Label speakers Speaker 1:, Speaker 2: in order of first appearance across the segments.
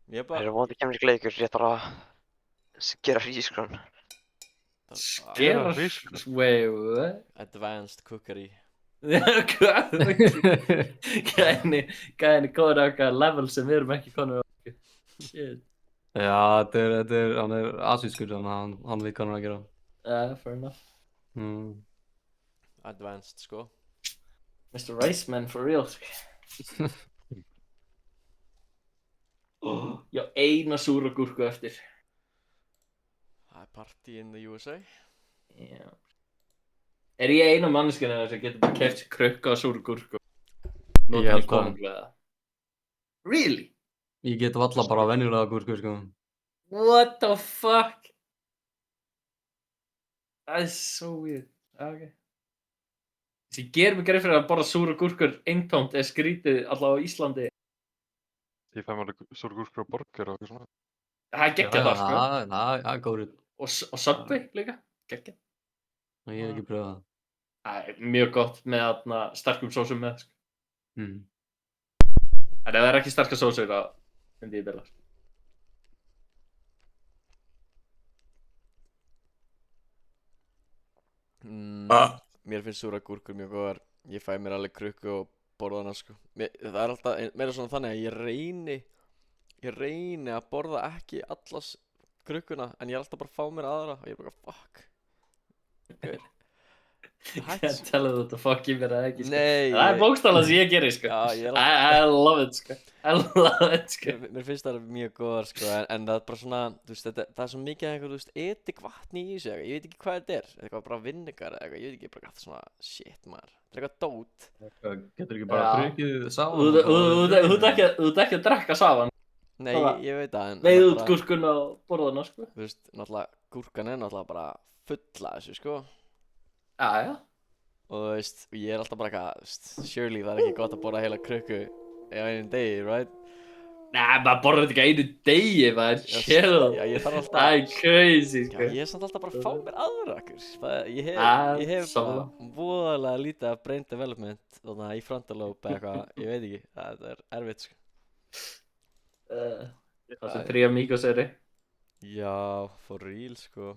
Speaker 1: Ég
Speaker 2: Það
Speaker 1: bara...
Speaker 2: eru vonandi kemur ekki leikur, ég þarf að gera hrísgrón.
Speaker 3: Gera wait, what?
Speaker 1: Advanced cookery.
Speaker 3: Gæðinni komið á eitthvað level sem við erum ekki konum á. Shit.
Speaker 4: Já, hann asískur, hann veit hvað hann að gera.
Speaker 3: Fair enough.
Speaker 1: Advanced, sko.
Speaker 3: Mr. Riceman for real. Já, eina súra gúrku eftir.
Speaker 1: Það er party in the USA.
Speaker 3: Já. Er ég eina manneskjana sem getur bara keft sér krukka og súra gúrku?
Speaker 4: Ég held það.
Speaker 3: Really?
Speaker 4: Ég get valla bara venjulega gúrku, sko.
Speaker 3: What the fuck? Það er so weird. Okay. Þess ég ger mig greið fyrir að borða súra gúrkur eintómt eða skrítið allavega á Íslandi.
Speaker 5: Ég fæ mér alveg súra gúrkur og borgar og eitthvað svona.
Speaker 3: Það er geggjað það, sko.
Speaker 4: Það er góður.
Speaker 3: Og Subway líka, geggjað.
Speaker 4: Ég hef ekki pröfað það.
Speaker 3: Það er mjög gott með sterkum sósum með, sko.
Speaker 4: En
Speaker 3: ef það er ekki sterkar sósur, þá myndi ég bila.
Speaker 1: Mér finnst súra gúrkur mjög góðar. Ég fæ mér alveg krukku og borða hana, sko. Það er alltaf meira svona þannig að ég reyni að borða ekki allas krukkuna, en ég er alltaf bara að fá mér aðra og ég er bara fuck. Okay.
Speaker 3: Can't tell it what the fuck ég mér að ekki, sko.
Speaker 1: Nei.
Speaker 3: Það er bókstaflega sem ég gerir, sko.
Speaker 1: Já, ég er
Speaker 3: I love it, sko. I love it, sko.
Speaker 1: Mér finnst það mjög góðar, sko, en það er bara svona, þú veist, það er svo mikið eitthvað, þú veist, edik vatni í þessu, ég veit ekki hvað þetta er, eitthvað bara vinningar eða eitthvað, ég veit ekki, bara allt svona, shit, maður, það er eitthvað dót.
Speaker 4: Getur ekki bara drukkið saman?
Speaker 3: Þú ert ekki að drekka saman.
Speaker 1: Nei, ég veit það, en...
Speaker 3: Veiðu út gúrkuna og borða hana, sko.
Speaker 1: Þú veist, náttúrulega, gúrkan er náttúrulega bara full af þessu, sko.
Speaker 3: Já.
Speaker 1: Og þú veist, ég er alltaf bara eitthvað, þú veist, surely það er ekki gott að borða heila krukku í einum degi, right?
Speaker 3: Nei, maður borðar þetta ekki einu degi, maður, chill.
Speaker 1: Já, ég þarf alltaf...
Speaker 3: Það er crazy, sko.
Speaker 1: Já, ég er samt alltaf bara að fá mér aðra, ég hef
Speaker 3: sammála.
Speaker 1: bara voðalega lítið af brain development þarna í frontalobe eða eitthvað, ég veit ekki, það er erfitt, sko.
Speaker 3: Það sem 3 amigos eru.
Speaker 1: Já, for real, sko,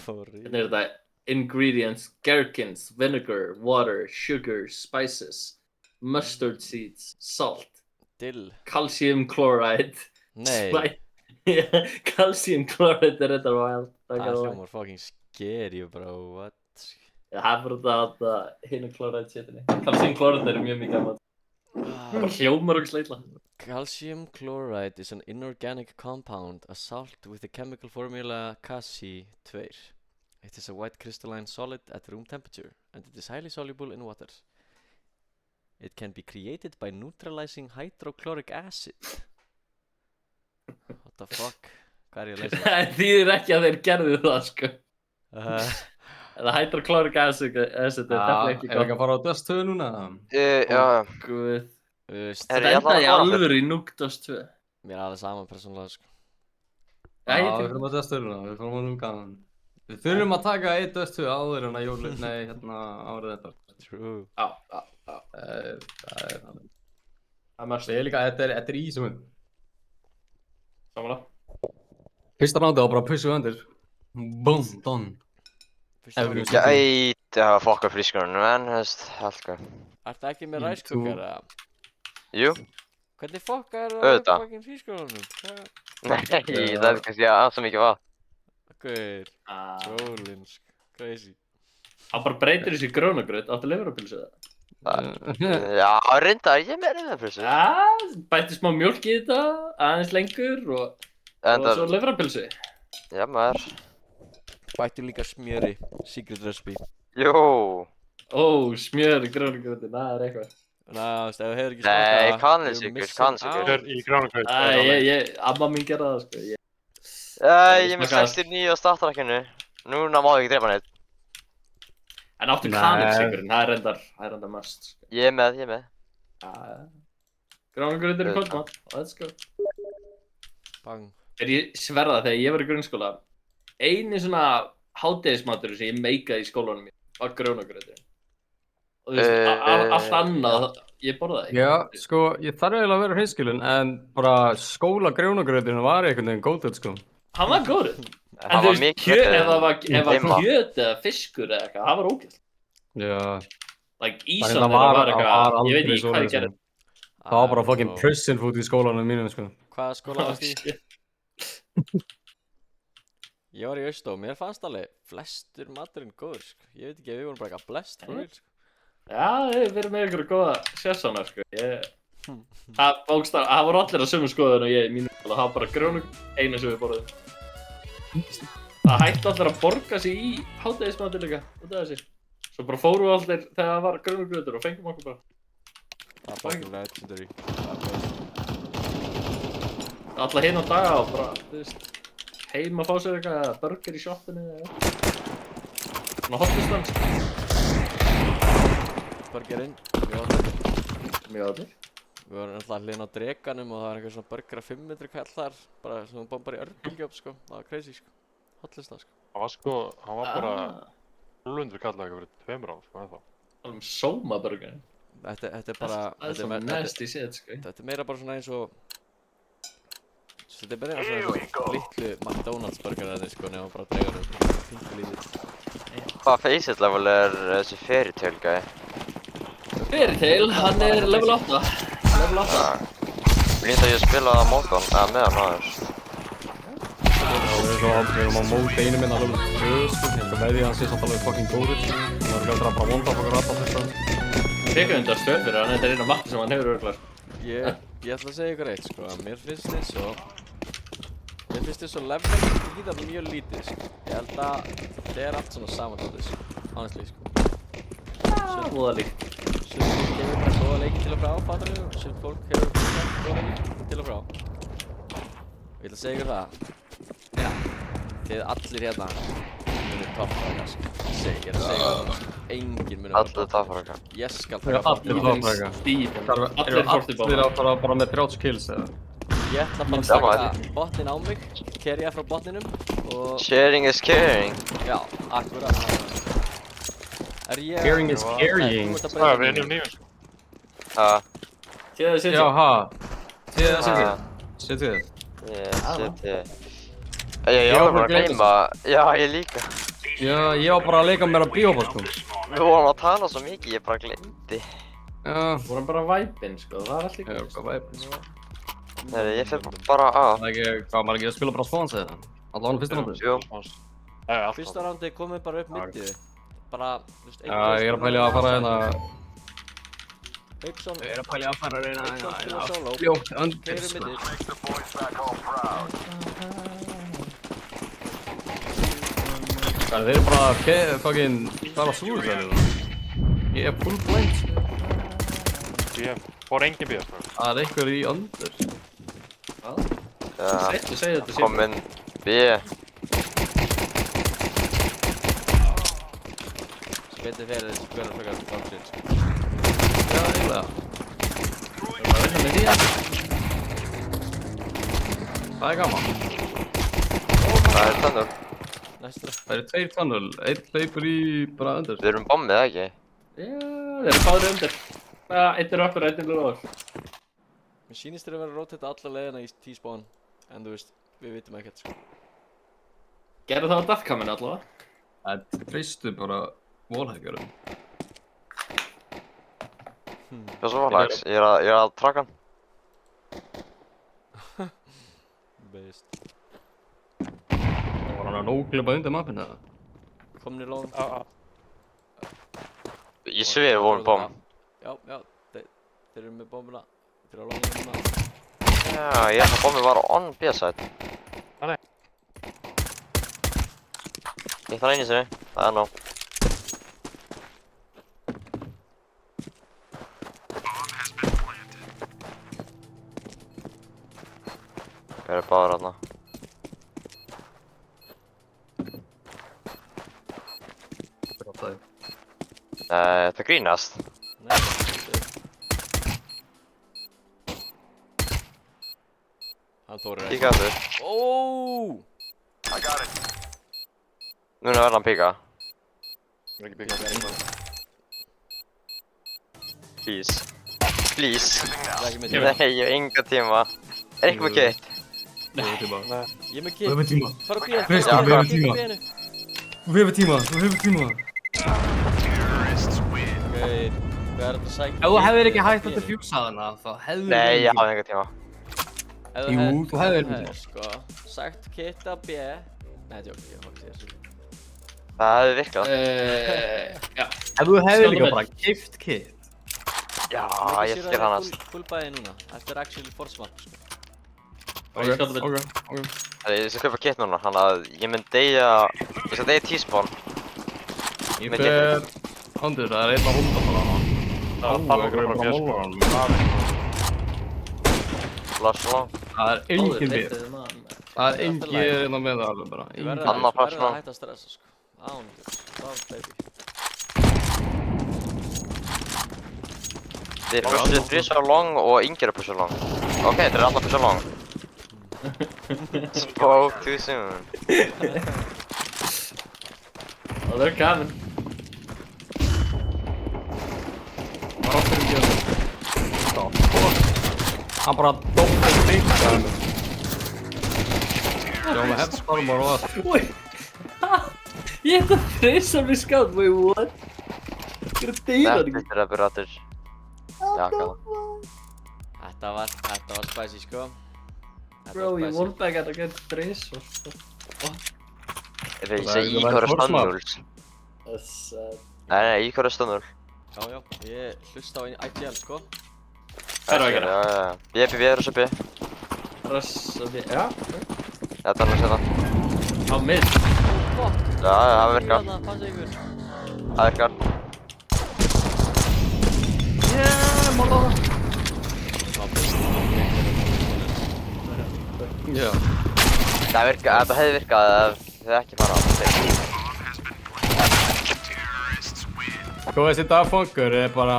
Speaker 1: for real.
Speaker 3: Hvernig er þetta? Ingredients, gherkins, vinegar, water, sugar, spices, mustard seeds, salt,
Speaker 1: Dill.
Speaker 3: calcium chloride.
Speaker 1: Nei.
Speaker 3: Calcium chloride er þetta wild.
Speaker 1: Það hljómar fucking scary, bro, what?
Speaker 3: Það er bara þetta hinu chloride shitinni. Calcium chloride er mjög mikið af maður. Bara hljómar og sleitla.
Speaker 1: Calcium chloride is an inorganic compound, a salt with the chemical formula Ca2. It is a white crystalline solid at room temperature, and it is highly soluble in water. It can be created by neutralizing hydrochloric acid. What the fuck? Hvað er ég að leysa?
Speaker 3: Það þýðir ekki að þeir gerðu það, sko. Það hydrochloric acid er definitíð ekki
Speaker 4: Er ekki að fara á Dust 2 núna?
Speaker 2: Já.
Speaker 3: Guð.
Speaker 2: Herri,
Speaker 3: Þetta
Speaker 2: ég ætla að
Speaker 3: endaði
Speaker 2: fara
Speaker 3: alvöru í Nuke Dust 2.
Speaker 1: Mér er alveg saman persónulega, sko.
Speaker 4: Já, við fyrir á Dust 2 núna, við fyrir á núna gaman. Við þurfum að taka 1 Dust 2 áður en að jólið, nei, árið þetta.
Speaker 1: True.
Speaker 3: Já.
Speaker 4: Það er þannig.
Speaker 3: Það er mest.
Speaker 4: Það er líka, þetta er ísumund.
Speaker 3: Samanlega.
Speaker 4: Fyrsta rándi var bara að pusha undir. Boom, done.
Speaker 2: Það var fokka frísgrón, en þú veist, allt hvað.
Speaker 1: Ertu ekki með rice cooker, eða?
Speaker 2: Jú.
Speaker 1: Hvernig fokka er
Speaker 2: Auðvitað.
Speaker 1: fucking frískólanum?
Speaker 2: Nei, það er kannski aðeins svo mikið vatn.
Speaker 1: Guður, trólinn, crazy.
Speaker 3: Það bara breytir þessi grónagraut, áttu leverapilsu það?
Speaker 2: Já, reyndar, ég er með reyndapilsu.
Speaker 3: Já, bæti smá mjólk í þetta, aðeins lengur og svo leverapilsu.
Speaker 2: Já, maður.
Speaker 1: Bættu líka smjöri, secret recipe.
Speaker 2: Jú.
Speaker 3: Ó, smjör í grónagrautin, það er eitthvað.
Speaker 1: Ná, þú veist, ef þú hefur ekki smakað það...
Speaker 2: Nei, kannsikur.
Speaker 5: Í gránagraut.
Speaker 3: Amma mín gerði það, sko.
Speaker 2: Ég er með 69 á startrækjunu. Núna má ég ekki drepa neitt.
Speaker 3: En áttu kanilsykurinn, það er reyndar must.
Speaker 2: Ég er með.
Speaker 3: Grónagrautin er kvöldmat, let's go.
Speaker 1: Bang.
Speaker 3: Ég sverða þegar ég var í grunnskóla, eini svona hádegismatur sem ég meikaði í skólanum var grónagrautin. Og þú veist, allt annað, ég borða það ekki.
Speaker 4: Já, sko, ég þarf eiginlega að vera hreinskilinn, en bara skóla grjónagrauturinn var einhvern veginn góður, sko.
Speaker 3: Hann var góður. En
Speaker 2: Það
Speaker 3: þú
Speaker 2: var
Speaker 3: veist,
Speaker 2: mikið
Speaker 3: ef það var
Speaker 2: heima.
Speaker 3: kjöt eða fiskur eða eitthvað, það var ógæst.
Speaker 4: Já.
Speaker 3: Like,
Speaker 4: Það
Speaker 3: ísan þeirra var eitthvað, ég veit
Speaker 4: aldrei
Speaker 3: ekki hvað ég
Speaker 4: svoleiðis,
Speaker 3: gerði.
Speaker 4: Það var bara fucking prison food í skólanum mínum, sko.
Speaker 1: Hvaða skóla varst í?
Speaker 3: Shit.
Speaker 1: Ég var í Austó, mér fannst alveg flestur maturinn góður, sko. Ég veit ekki ef við vorum bara eitthvað blessed for real, sko.
Speaker 3: Já, við erum með einhverju góða sessana, sko. Það voru allir að sömu skoðun og ég í mínu skóla. Það var bara grjónug, einu sem við borðum. Það hætti allir að borga sig í hádegismatinn líka, út af þessi. Svo bara fórum við allir þegar það var grjónuggrautur og fengum okkur bara.
Speaker 1: Það var fucking legendary.
Speaker 3: Alla hinn á daga og bara, þú veist, heim að fá sér eitthvað, eða burger í shoppinu eða eitthvað. Svona hotlistans.
Speaker 1: Burgerinn, mjög áttið.
Speaker 3: Mjög allir.
Speaker 1: Við vorum alltaf hlinn á dreganum og það var eitthvað svona burger að 5 metri kall þar. Bara sem hún bombar í örbílgjöf, sko. Það var crazy, sko. Hotlista, sko.
Speaker 5: Hann var bara 1200 kalla eitthvað fyrir 2 árum, sko, ennþá.
Speaker 3: Það var sómaburgerinn.
Speaker 1: Þetta er bara...
Speaker 3: Það er svona nasty shit, sko.
Speaker 1: Þetta er meira bara svona eins og... Þetta er bara svona eins og litlu McDonald's burgerarnir, sko, nema bara dreganum. Pingu lítið.
Speaker 2: Hvað faceit level er þessi Fairy Tail gæi?
Speaker 3: Fairy Tail, hann er level 8. Level 8.
Speaker 2: Línt að ég spila mótan, eða með hann aðeins.
Speaker 4: Við erum á móti einu minna alveg sko. Ég veði að hann sé samt alveg fucking góður. Það var gæður að bara vonda okkur alltaf þetta.
Speaker 3: Við fekkum þetta stöð fyrir hann, þetta er eina matti sem hann hefur örgulega.
Speaker 1: Ég ætla að segja ykkur eitt, sko, að mér finnst eins og level líða mjög lítið, sko. Ég held að það er allt svona samandótið, sko, honestly, sko.
Speaker 3: Voða líkt.
Speaker 1: Sumt fólk hefur bara góða leiki til og frá, fattar við, og sumt fólk hefur bara góða leiki til og frá. Ég ætla að segja ykkur það. Já, þið allir hérna munið toppræka, sko. Ég er að segja það, enginn munið
Speaker 2: Allir toppræka.
Speaker 1: Ég skal taka
Speaker 4: Allir toppræka.
Speaker 3: Allir er fortið báða.
Speaker 4: Allir að bara með 30 kills eða?
Speaker 1: Ég ætla bara að taka botnin á mig, kerja frá botninum og...
Speaker 2: Sharing is caring.
Speaker 1: Já, akkurat.
Speaker 4: Caring is carrying.
Speaker 5: Það er við innum nýjum, sko.
Speaker 2: Ha.
Speaker 3: Tíðað sitt.
Speaker 4: Já, ha. Tíðað sitt þið.
Speaker 2: Ég seti. Ég var bara að gleyma. Já, ég líka.
Speaker 4: Já, ég var bara að leika mér að bíópa, sko.
Speaker 2: Við vorum að tala svo mikið, ég bara gleymdi.
Speaker 4: Já.
Speaker 3: Við vorum bara væpinn, sko. Það var allt líka.
Speaker 4: Já, hvað væpinn, sko.
Speaker 2: Nei, ég fyrir bara að.
Speaker 4: Það er ekki, hvað maður ekki að spila bara spawns eða? Allavega fyrsta rándu?
Speaker 2: Jú.
Speaker 1: Fyrsta rándi komið bara upp mittið. Bara, þú veist,
Speaker 4: Já, ég er að pælja að fara hérna.
Speaker 1: Hauksson.
Speaker 4: Ég er að pælja að fara hérna.
Speaker 1: Hauksson spila solo.
Speaker 4: Fljótt, undir,
Speaker 1: Keirir
Speaker 4: sko. Þeir eru bara fucking fara að súðu það. Ég er full blind, sko.
Speaker 5: Ég fór engin bíða, sko.
Speaker 4: Það er einhver í undir.
Speaker 3: Þú segir þetta
Speaker 2: Kom inn. B.
Speaker 1: Betur fyrir þessi spjöra frekar bátsinn, sko.
Speaker 4: Já, eiginlega. Það er hérna með því. Það er gaman.
Speaker 2: Það er tannur.
Speaker 1: Næstra.
Speaker 4: Það eru 2 tunnel, 1 hleypur í bara undir.
Speaker 2: Við erum bombið, ekki?
Speaker 3: Já, þeir eru báðir undir. Einn er uppur, einn er lúður.
Speaker 1: Mér sýnist þér að vera að rotata alla leiðina í T-spawn. En þú veist, við vitum ekkert, sko.
Speaker 3: Gerðu það á deathcaminu allavega.
Speaker 4: Það treystu bara wallhackerum.
Speaker 2: Hvað svo var lags? Ég er að traka hann.
Speaker 1: Beist.
Speaker 4: Það var hann að nóglipa undir mappinu eða?
Speaker 1: Komnir lón.
Speaker 2: Ég svið við vorum bomb.
Speaker 1: Já, þeir eru með bombuna. Þeir eru á lóninu núna.
Speaker 2: Já, ég held að bombið var on B-side.
Speaker 5: Nei.
Speaker 2: Ég þarf einu sinni, það er nóg. Við erum báðir þarna. Þetta grínast.
Speaker 1: Nei, hann þórir
Speaker 2: Píka aftur.
Speaker 1: Óóóó!
Speaker 2: Núna verður hann píka.
Speaker 5: Ég er ekki bíða.
Speaker 2: Please. Please.
Speaker 1: Það er ekki með
Speaker 3: Ég
Speaker 1: tíma.
Speaker 2: Nei, ég hef enga tíma. Er ekki með kitt?
Speaker 1: Ég er með
Speaker 4: Þú
Speaker 1: kit.
Speaker 4: hefur tíma.
Speaker 1: Fara á bíð.
Speaker 4: Kristi,
Speaker 2: þú hefur
Speaker 4: tíma. Þú hefur tíma. Þú hefur tíma.
Speaker 1: Ok, hvað er þetta að sækja?
Speaker 4: Ef þú hefðir ekki hægt að defjúsa hana, þá hefðir
Speaker 2: Nei, ég hafði enga tíma.
Speaker 4: Jú, þú hefðir tíma.
Speaker 1: Sko, sagt kit á B. Nei, tjók, ég fokk sér þessu.
Speaker 2: Það hefði virkað.
Speaker 3: Já.
Speaker 4: Ef þú hefðir líka bara keypt kit.
Speaker 2: Já, ég skil hann að.
Speaker 1: Full bæði núna. Þetta er actually force map, sko.
Speaker 3: Ég skal það
Speaker 4: ok.
Speaker 2: Ég skal kaupa kitt núna, þannig að ég mun deyja... Ég skal deyja T-spawn.
Speaker 4: Ég
Speaker 2: Með
Speaker 4: fer... Andur, það er einn að hólda bara hana.
Speaker 5: Það er bara bara björn.
Speaker 2: Lars long.
Speaker 4: Það er engin við. Það er engin innan með það alveg bara.
Speaker 1: Ég verður
Speaker 2: Annað
Speaker 1: að
Speaker 2: pass,
Speaker 1: verður að hætta að stressa, sko. Ándur. Love, baby.
Speaker 2: Þið pushið 3 so long og yngir að pusha long. Ok, þeir eru alltaf að pusha long. Spoke too soon.
Speaker 3: Það er gaman.
Speaker 4: Var áttur ekki að... Hann bara dótt og byggt. Já, með hefðsparum og allt.
Speaker 3: Oi. Ég ætti að freysa mig skátt. Wait, what? Ég er að deyra hann ekki.
Speaker 2: Þetta er að byrja aftur. Já, gana.
Speaker 1: Þetta var spicy, sko.
Speaker 3: Bro, ég vonði ekki að það geti freysa.
Speaker 2: Ég segi Íkor er stönnúls.
Speaker 3: Þess að...
Speaker 2: Nei, Íkor er stönnúl.
Speaker 1: Já, ég hlusta á IGL, sko.
Speaker 3: Hvað er að gera?
Speaker 2: Ég er RSB.
Speaker 3: Rössaði... Já, ok.
Speaker 2: Þetta er þetta.
Speaker 3: Á minn.
Speaker 2: Já, það virkar.
Speaker 1: Passa ykkur.
Speaker 2: Það virkar.
Speaker 3: Mála það.
Speaker 4: Já.
Speaker 2: Það hefði virkað ef þið ekki fara á þetta.
Speaker 4: Sko, þessi dagfangur er bara...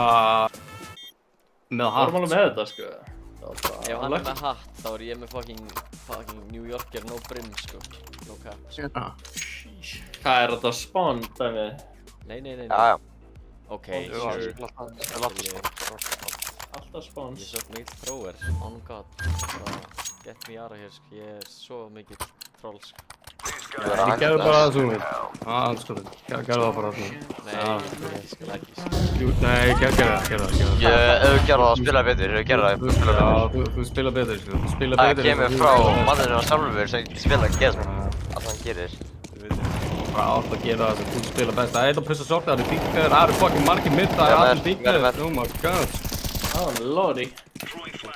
Speaker 4: Með
Speaker 3: Það
Speaker 4: hatt.
Speaker 3: var mála með þetta, sko.
Speaker 1: Ef hann er með hatt, þá er ég með fucking New Yorker no brim, sko. No cap.
Speaker 3: Hvað er þetta spawn, dæmi?
Speaker 1: Nei.
Speaker 2: Já.
Speaker 1: Ok,
Speaker 5: Jú,
Speaker 1: sure.
Speaker 5: það er alltaf
Speaker 3: Alltaf spawns.
Speaker 1: Ég er svo mikill thrower, oh my god. Bara, get me out of here, sko. Ég er svo mikill troll, sko.
Speaker 4: Ég gerði bara það sem þú veit. Anskotin. Gerði það bara það.
Speaker 1: Nei, ég skal ekki, sko.
Speaker 4: Jú, nei, gerði það.
Speaker 2: Ef þú gerði það, spilaði betur. Ef þú gerði það, spilaði betur.
Speaker 4: Já, þú spila betur, sko. Þú spila
Speaker 2: Það
Speaker 4: betur.
Speaker 2: kemur frá manninu sjálfur sem spila geðs að hann gerir.
Speaker 4: Bara átt að gera það sem þú spila best. Það er eitt að pussa sortið, það er dinkaður, það eru fucking margir midda, það er allir dinkaður. Oh my god.
Speaker 3: Oh, lordy.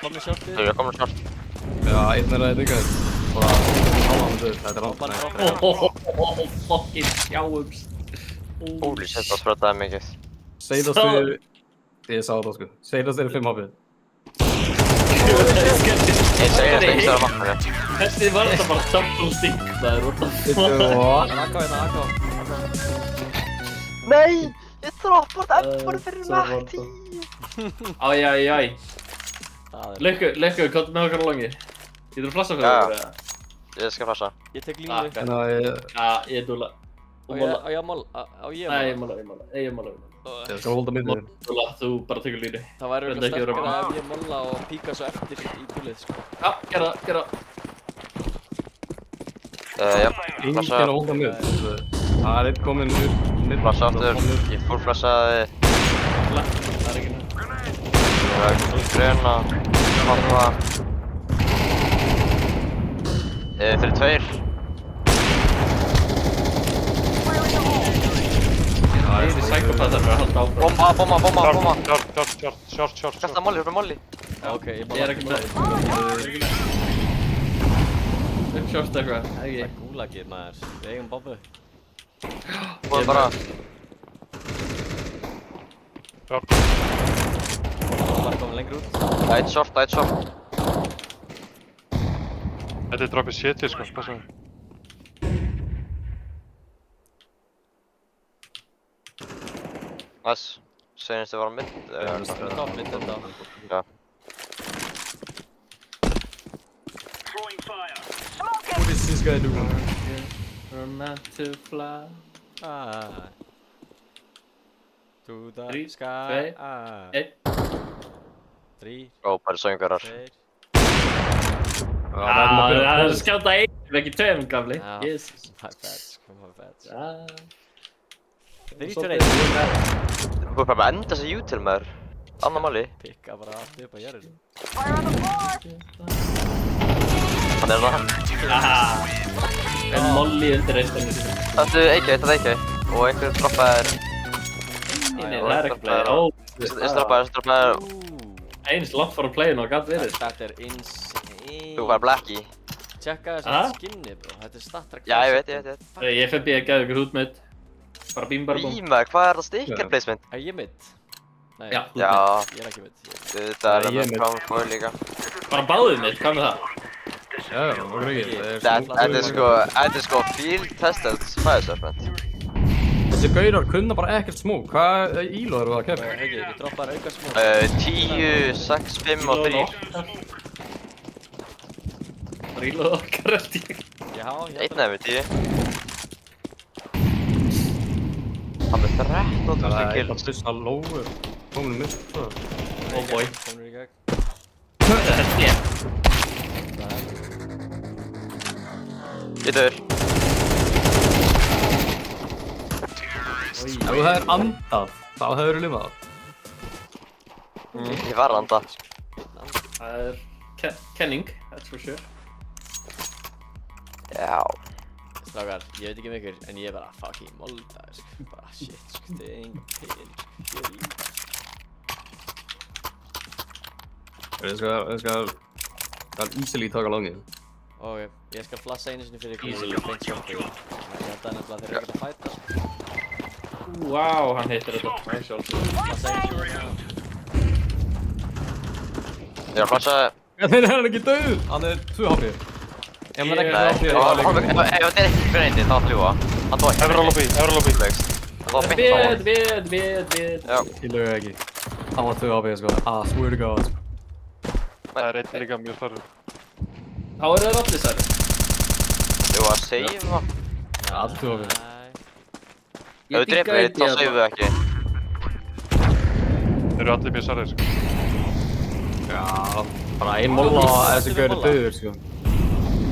Speaker 1: Kom með shortið.
Speaker 2: Þú er komin snart.
Speaker 4: Já, einn er að dinkaður. Bara, þetta er átt.
Speaker 3: Fucking sjáumst.
Speaker 2: Holy shit, það sprötaði mikið.
Speaker 4: Seidast fyrir... Ég sá það, sko. Seidast fyrir 5 hafið.
Speaker 2: Ég segi þetta ekki að makkari.
Speaker 3: Þessi var þetta bara double stick, maður. What the fuck?
Speaker 1: Akko hérna, akko.
Speaker 2: Nei! Ég droppar þetta fyrir Matti!
Speaker 3: Æj.
Speaker 1: Það er...
Speaker 3: Lekku, komdu með okkar á langi. Getur þú flassa fyrir
Speaker 2: Já.
Speaker 3: okkur, eða?
Speaker 2: Ég skal flassa.
Speaker 1: Ég tek línu.
Speaker 3: Takk.
Speaker 4: Ná, ég
Speaker 3: Ég er dúla.
Speaker 1: Á ég að mála?
Speaker 3: Nei, ég mála.
Speaker 4: skal holda myndið.
Speaker 3: Dúla, þú bara tekur líni.
Speaker 1: Það væri
Speaker 3: Þetta
Speaker 1: auðvitað
Speaker 3: ekki vera
Speaker 1: sterkara ef ég mála og píka svo eftir í búlið, sko.
Speaker 3: Já, gera það.
Speaker 2: Já,
Speaker 4: Enginn
Speaker 2: flassa.
Speaker 4: að holda mynd. Það er einn kominn upp.
Speaker 2: Flassa aftur. Ég fullflassaði.
Speaker 3: Það er ekki nefn.
Speaker 2: Gröna. Hoppa. Fyrir 2.
Speaker 3: Það er psykopatar fyrir að halda áfram.
Speaker 2: Bomba.
Speaker 5: Short.
Speaker 2: Kasta molli, molli.
Speaker 1: Ok, ég
Speaker 3: Ég er
Speaker 1: mála.
Speaker 3: ekki með. Uppsjóst eitthvað,
Speaker 1: Það
Speaker 3: ekki.
Speaker 1: er gúlagið, maður. Við eigum bombu.
Speaker 2: Búið bara.
Speaker 1: Bara komið lengur út.
Speaker 2: Eitt short.
Speaker 5: Þetta er droppið shit, sko. Passa mig.
Speaker 2: Næs. Segjumst þið var á mitt.
Speaker 1: Topp mitt þetta.
Speaker 2: Já.
Speaker 4: What is this guy doing?
Speaker 3: We're meant to fly.
Speaker 1: To the
Speaker 3: Þrír,
Speaker 1: sky.
Speaker 3: tveir, Einn.
Speaker 1: 3,
Speaker 2: Frábæri söngarar.
Speaker 1: 2.
Speaker 3: Það er skjáta einn, ekki tveim, gamli.
Speaker 1: Já.
Speaker 3: Jesus.
Speaker 1: My bad, sko, my bad.
Speaker 3: Já.
Speaker 1: 3, 2, 1.
Speaker 2: Þú er bara að enda þessi YouTube maður. Annar máli.
Speaker 1: Pikka bara allt upp á jörðinu.
Speaker 2: Hann er það.
Speaker 3: En molly undir reistinu sínu.
Speaker 2: Þetta er ekki. Og einhver droppaðir.
Speaker 3: Nei, það er ekki play. Ó,
Speaker 2: Droppaðir.
Speaker 3: eins langt fór að playinu og gætt verið.
Speaker 1: Þetta er insane.
Speaker 2: Þú var blacky.
Speaker 1: Tjekka
Speaker 3: Ha?
Speaker 1: þessi skinni, bro. Þetta er startra
Speaker 2: Já, ég veit.
Speaker 3: Ég finn býð að geða ykkur út með. Bara bím bara búm.
Speaker 2: Íma, hvað er það sticker placement?
Speaker 1: Er ég mitt? Nei,
Speaker 3: Já,
Speaker 2: Já,
Speaker 1: ég er ekki mitt.
Speaker 2: þetta er
Speaker 4: Nei, ég er
Speaker 2: með framfóð líka.
Speaker 3: bara báðið mitt, hvað með það?
Speaker 4: Já, okkur ekki.
Speaker 2: Þetta er sko field tested fæðisverfment.
Speaker 4: Þessi gaurar kunna bara ekkert smók. Hvað íló eru það að keppa?
Speaker 1: Hauki, ég droppar auka smá.
Speaker 2: 10, 6, 5 og 3.
Speaker 3: Rílaðu okkar held ég.
Speaker 1: Já,
Speaker 2: Einn eða með 10. Hann með 13
Speaker 4: Það er
Speaker 2: kills.
Speaker 4: eitthvað byssa lóður. Komin mitt.
Speaker 3: Oh boy.
Speaker 1: Komur í gegn.
Speaker 3: Þetta held ég.
Speaker 2: Ég dör.
Speaker 4: Ef þú hefur andað, þá hefur þú lifað.
Speaker 2: Ég var að anda.
Speaker 3: Það er kenning, that's for sure.
Speaker 2: Já.
Speaker 1: Strákar, ég veit ekki um ykkur, en ég er bara fucking moldaður, sko. Bara shit, sko, þetta er engin pening.
Speaker 4: Ég skal easily taka langið.
Speaker 1: Ok, ég skal flassa einu sinni fyrir ykkur.
Speaker 3: Easily.
Speaker 1: Beint sjónku. Ég held að nefnilega þeir eru ekkert að fæta, sko.
Speaker 3: Wow, hann hittir þetta. Næ, sjálfsög.
Speaker 1: Flassa einu sinni.
Speaker 2: Ég er að flassa.
Speaker 4: Þeir er ekki döð! Hann er 2 HP. Ef hann er ekki 2 HP,
Speaker 2: Ef
Speaker 4: þá er hann
Speaker 2: þetta er ekki fyrir eindi, þá fljúa. Hann tók ekki.
Speaker 5: Evrolobby.
Speaker 2: Það var beint á hann.
Speaker 3: Við.
Speaker 2: Já.
Speaker 4: Ég lög ekki. Hann var 2 HP, sko. Ah, swear to god.
Speaker 5: Það er einn líka mjög starri.
Speaker 3: Þá eru þeir allir særi.
Speaker 2: Jú, að seifa.
Speaker 4: Já, allt 2 HP.
Speaker 2: Ef þú dreipir þitt, þá seifum við ekki.
Speaker 5: Þeir eru allir mjög starri, sko.
Speaker 4: Já, bara ein molla að þessi gaur er döður, sko.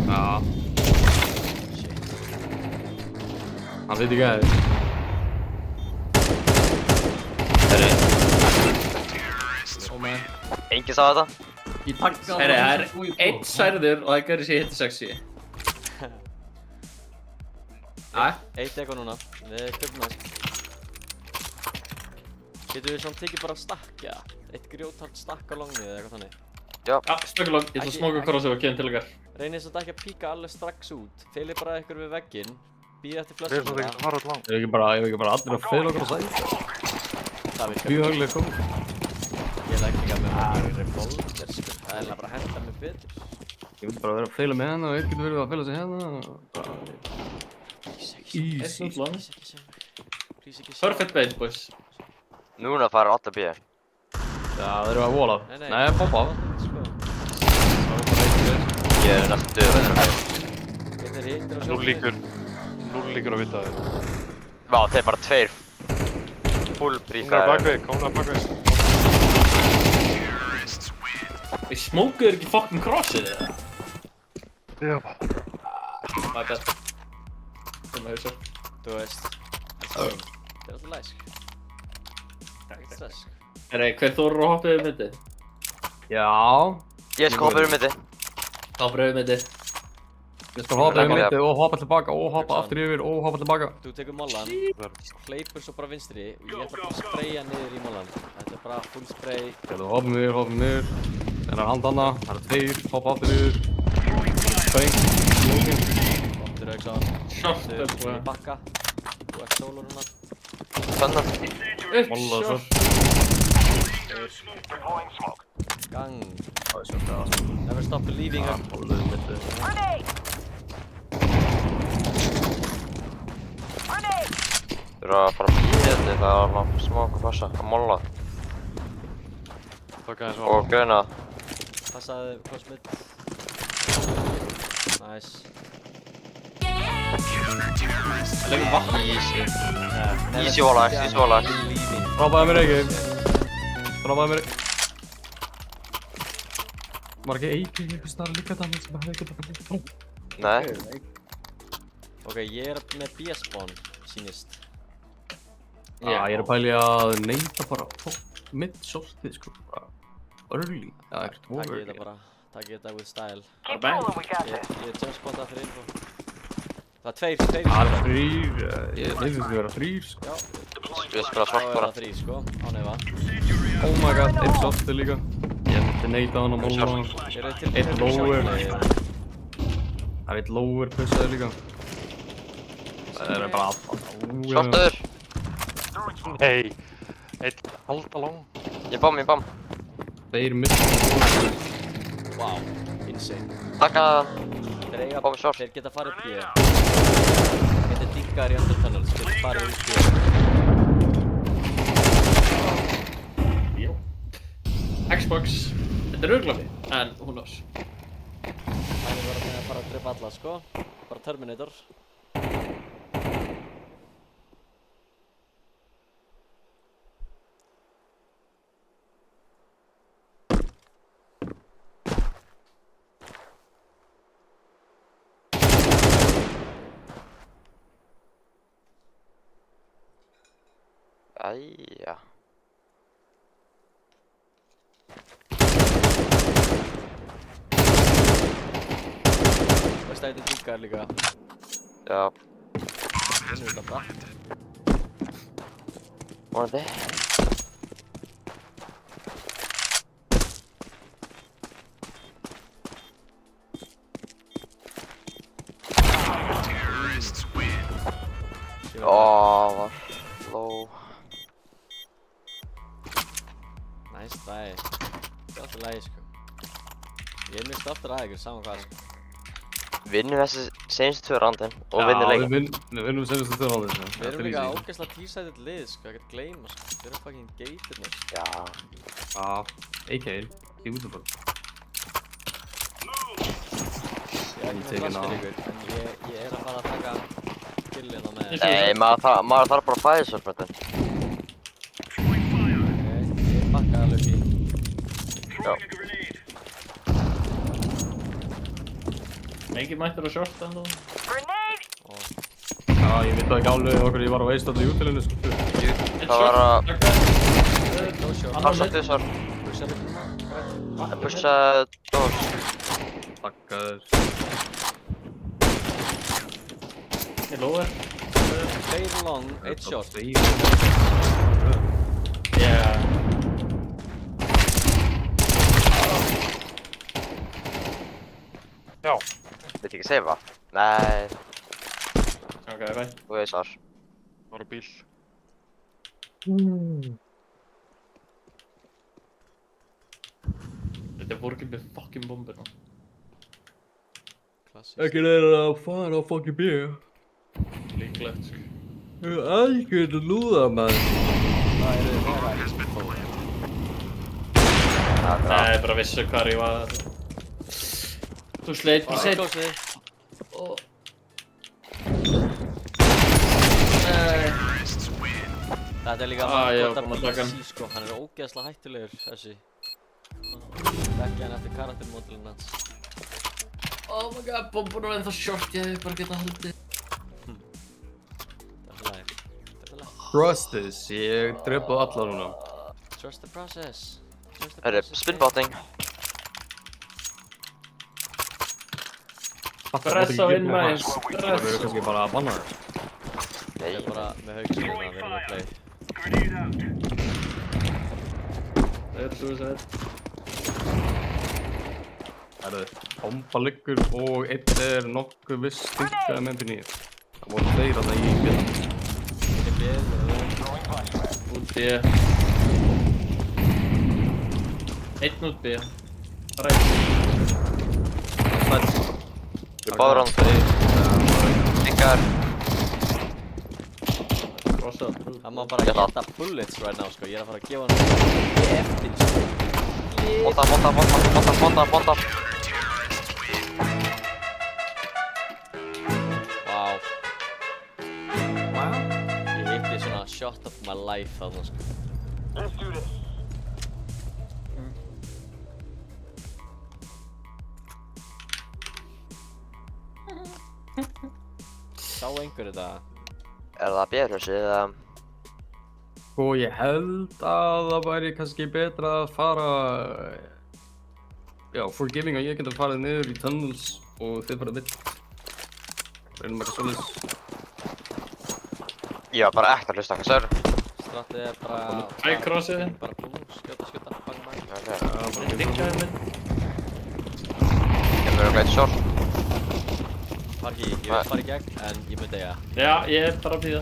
Speaker 4: Já. Hann veit ekki að þið.
Speaker 2: Enginn sá þetta.
Speaker 4: Ég takka
Speaker 3: Heyri, það er einn særður og það gerir sér hitti 60.
Speaker 1: Eitt eitthvað núna. Við köpum næst. Getum við samt tekið bara stakk, já? Eitt grjóthart stakk á longið eða eitthvað þannig.
Speaker 3: Já, spökulong, ég ætla að smóka krossu og kemur til ykkar.
Speaker 1: Reynið samt ekki að píka alveg strax út. Feilið bara ykkur við vegginn. Býð eftir
Speaker 5: Þeir eru
Speaker 1: flössum
Speaker 5: svona ekki að fara all langt.
Speaker 4: Ég hef ekki bara allir að feila okkur á sæði.
Speaker 1: Það virkar
Speaker 4: Mjög höglega kom.
Speaker 1: Ég legg líka með maður revolver, sko. Það er bara að henda mig betur.
Speaker 4: Ég vil bara vera að feila með hana og einn getur verið að feila sig hérna.
Speaker 3: Einn út long.
Speaker 1: Please ekki sjá mig. Please ekki sjá mig.
Speaker 3: Perfect bait, boys.
Speaker 2: Núna fara allir bíða.
Speaker 4: Já, þeir eru að vola. Nei, poppa.
Speaker 1: Sko.
Speaker 2: Ég er næstu döður þessum hæg.
Speaker 1: Þetta er hittir á
Speaker 5: Núll líkur að vita þér.
Speaker 2: Vá, þeir eru bara 2 full
Speaker 5: Hún er
Speaker 2: bríkaðir.
Speaker 5: bakveg, hún er bakveg.
Speaker 3: Við smókuður ekki fucking crossið eða?
Speaker 5: Já.
Speaker 3: My bad. Þú maður hugsa.
Speaker 1: Þú veist. Það er alltaf læsk. Ekkert stress.
Speaker 3: Heyri, hver þóru að hoppa yfir myndi?
Speaker 4: Já.
Speaker 2: Ég sko hoppa um myndi.
Speaker 3: Þá pröfum myndi.
Speaker 4: Ég skal hoppa yfir mitti og hoppa tilbaka og hoppa aftur yfir og hoppa tilbaka.
Speaker 1: Þú tekur mollan, hleypur svo bara vinstri og ég ætla bara að spraya niður í mollan. Þetta er bara full spray.
Speaker 4: Þú hoppum niður. Það er hand hana, það eru 2, hoppa aftur niður. Spreng, lókin.
Speaker 1: Óttur auks á hann.
Speaker 3: Short
Speaker 1: Þú
Speaker 3: up,
Speaker 1: ert í bakka. Þú ert solo núna.
Speaker 2: Þannig.
Speaker 3: Upp,
Speaker 4: Molla svo.
Speaker 1: Gang.
Speaker 4: Það er svo gæða.
Speaker 1: Never stop believing up.
Speaker 4: Hólið mitti.
Speaker 2: Þú eru að fara að bíða þetta, það er alveg smók að passa. Að molla.
Speaker 5: Takk aðeins á.
Speaker 2: Og gröna.
Speaker 1: Passaði crossmid. Nice.
Speaker 3: leggur vatn.
Speaker 2: Easy wall axe, easy wall axe.
Speaker 1: Believing.
Speaker 4: Droppaði mér ekki. Droppaði mér ekki. Var ekki AK einhvers staðar líka þannig sem hefði getað
Speaker 2: Nei.
Speaker 1: Ok, ég er með B-spawn, sýnist.
Speaker 4: Ég er að pæli að neita bara mid-shortið sko, bara early, eða ekkert
Speaker 1: Takk
Speaker 4: over
Speaker 1: ég þetta bara, takk ég þetta with style.
Speaker 3: Bara bang.
Speaker 1: Ég er just spottað fyrir info. Það er tveir
Speaker 4: Það er þrýr, ég finnst þetta vera þrýr sko.
Speaker 1: Já,
Speaker 2: Við spila
Speaker 1: þá
Speaker 2: svart
Speaker 1: er
Speaker 2: bara.
Speaker 1: það þrý sko, á nefa.
Speaker 4: Oh my god, einn shortið líka. Ég myndi neita hann að móla hann.
Speaker 1: Eru þið
Speaker 4: Einn
Speaker 1: tilbúinir fyrir
Speaker 4: lower.
Speaker 1: shotplay?
Speaker 4: Það er eitt lower pussaði líka. Það er bara
Speaker 2: Svartur.
Speaker 5: Nei. Eitt halda lang.
Speaker 2: Ég bám.
Speaker 4: Þeir missið.
Speaker 1: Wow, insane.
Speaker 2: Takka.
Speaker 1: Þeir eiga,
Speaker 2: Bám short.
Speaker 1: þeir geta farið B. Þetta er dingar í undertunnels, þeir geta farið út B.
Speaker 3: Jó. Xbox. Þetta er örglafi, en who knows.
Speaker 1: Það er bara að fara að drepa alla sko, bara Terminator.
Speaker 2: Æja.
Speaker 1: Veist að þetta er dingar líka.
Speaker 2: Já.
Speaker 1: Vinnur þetta bara.
Speaker 2: Vonandi. Var low.
Speaker 1: Næst lagi. Gott lagi sko. Ég er mjög stoltur að ykkur, saman hvað sko.
Speaker 2: Vinnum þessi seinustu 2 randin og vinnum leikin.
Speaker 4: Við vinnum senast að stöða á þessu.
Speaker 1: Við erum líka ógeðslega tísætið lið sko, ekkert gleyma sko. Við erum fucking geitirnir.
Speaker 2: Já.
Speaker 4: AK-in, í útlöfum.
Speaker 1: Ég er
Speaker 4: tekin á.
Speaker 1: fyrir ykkur, en ég er að fara að taka killina með þér.
Speaker 2: Nei, maður þarf bara að fæða svo fyrir þetta.
Speaker 1: Ok, ég bakka alveg í.
Speaker 2: Já.
Speaker 3: Engin mættur að shorta en þú.
Speaker 4: Já, ég veit ekki alveg okkur ég var að veist alltaf í útlöfinu sko.
Speaker 2: Það var að
Speaker 1: No short.
Speaker 2: passa þessar.
Speaker 1: Pushar ykkur maður.
Speaker 2: Pussa dós.
Speaker 4: Takkaður.
Speaker 3: Ég lower.
Speaker 1: Tveir long, eitt short.
Speaker 3: Yeah.
Speaker 5: Já.
Speaker 2: Veit ekki seifa? Nei,
Speaker 3: Ok, bye.
Speaker 2: þú veist þar.
Speaker 5: Var á bíl.
Speaker 3: Þetta er vorkið með fucking bombur nú.
Speaker 1: Klassísk.
Speaker 4: Ekki reyna að fara á fucking bíu.
Speaker 3: Líklegt sko.
Speaker 4: Algjörð lúða maður.
Speaker 1: Það eru þið meira ekki sem fóð.
Speaker 3: Það er bara vissu hvar ég var. Þú sleit bara seitt.
Speaker 1: Klósið. Þetta er líka
Speaker 3: ég var
Speaker 1: gott
Speaker 3: búinn að taka hann.
Speaker 1: sí sko, hann er ógeðslega hættulegur þessi. Þekki hann eftir karaktermódelinn hans.
Speaker 3: Oh my god, bombur er ennþá short, ég hef bara getað haldið.
Speaker 1: Það er læg. Þetta er læg.
Speaker 4: Trust this, ég drepaði alla núna.
Speaker 1: Trust the process. Trust the
Speaker 2: Herri,
Speaker 1: process.
Speaker 2: spinbotting.
Speaker 3: Press á innmæðis,
Speaker 4: Það
Speaker 3: press.
Speaker 4: verður kannski bara að banna þér.
Speaker 2: Nei.
Speaker 1: Ég er bara með haugskilina, við erum að play.
Speaker 3: Það er suicide.
Speaker 4: Það er bomba liggur og einn er nokkuð viss styrkjaði með MP9. Það voru þeir að það í bílum.
Speaker 1: Ég er beð, við erum
Speaker 3: Út B. Einn út B. Bara einn.
Speaker 2: Við báður hann fyrir. Dingar.
Speaker 3: Rosa.
Speaker 1: Það má bara
Speaker 2: Ég ætla.
Speaker 1: geta bullets right now sko, ég er að fara að gefa hann eftir sko.
Speaker 2: Monta.
Speaker 1: Wow. Ég hitti svona shot of my life þarna sko. Sá einhver þetta?
Speaker 2: Er það bérhúsi eða?
Speaker 4: Sko ég held að það væri kannski betra að fara... Já, forgiving að ég geta farið niður í tunnels og þið farið mitt. Reynum eitthvað svoleiðis.
Speaker 2: Ég var bara ekkert að hlusta hvað sagður.
Speaker 1: Strattið er bara...
Speaker 3: High-crossið.
Speaker 1: Bara bú, skjóta, bang, bang.
Speaker 2: Ok.
Speaker 4: Já, bara
Speaker 3: Diggaði minn.
Speaker 2: Kemur örugglega eitt short.
Speaker 1: Parki, ég vil fara í gegn, en ég mun deyja.
Speaker 3: Já, ég er bara að bíða.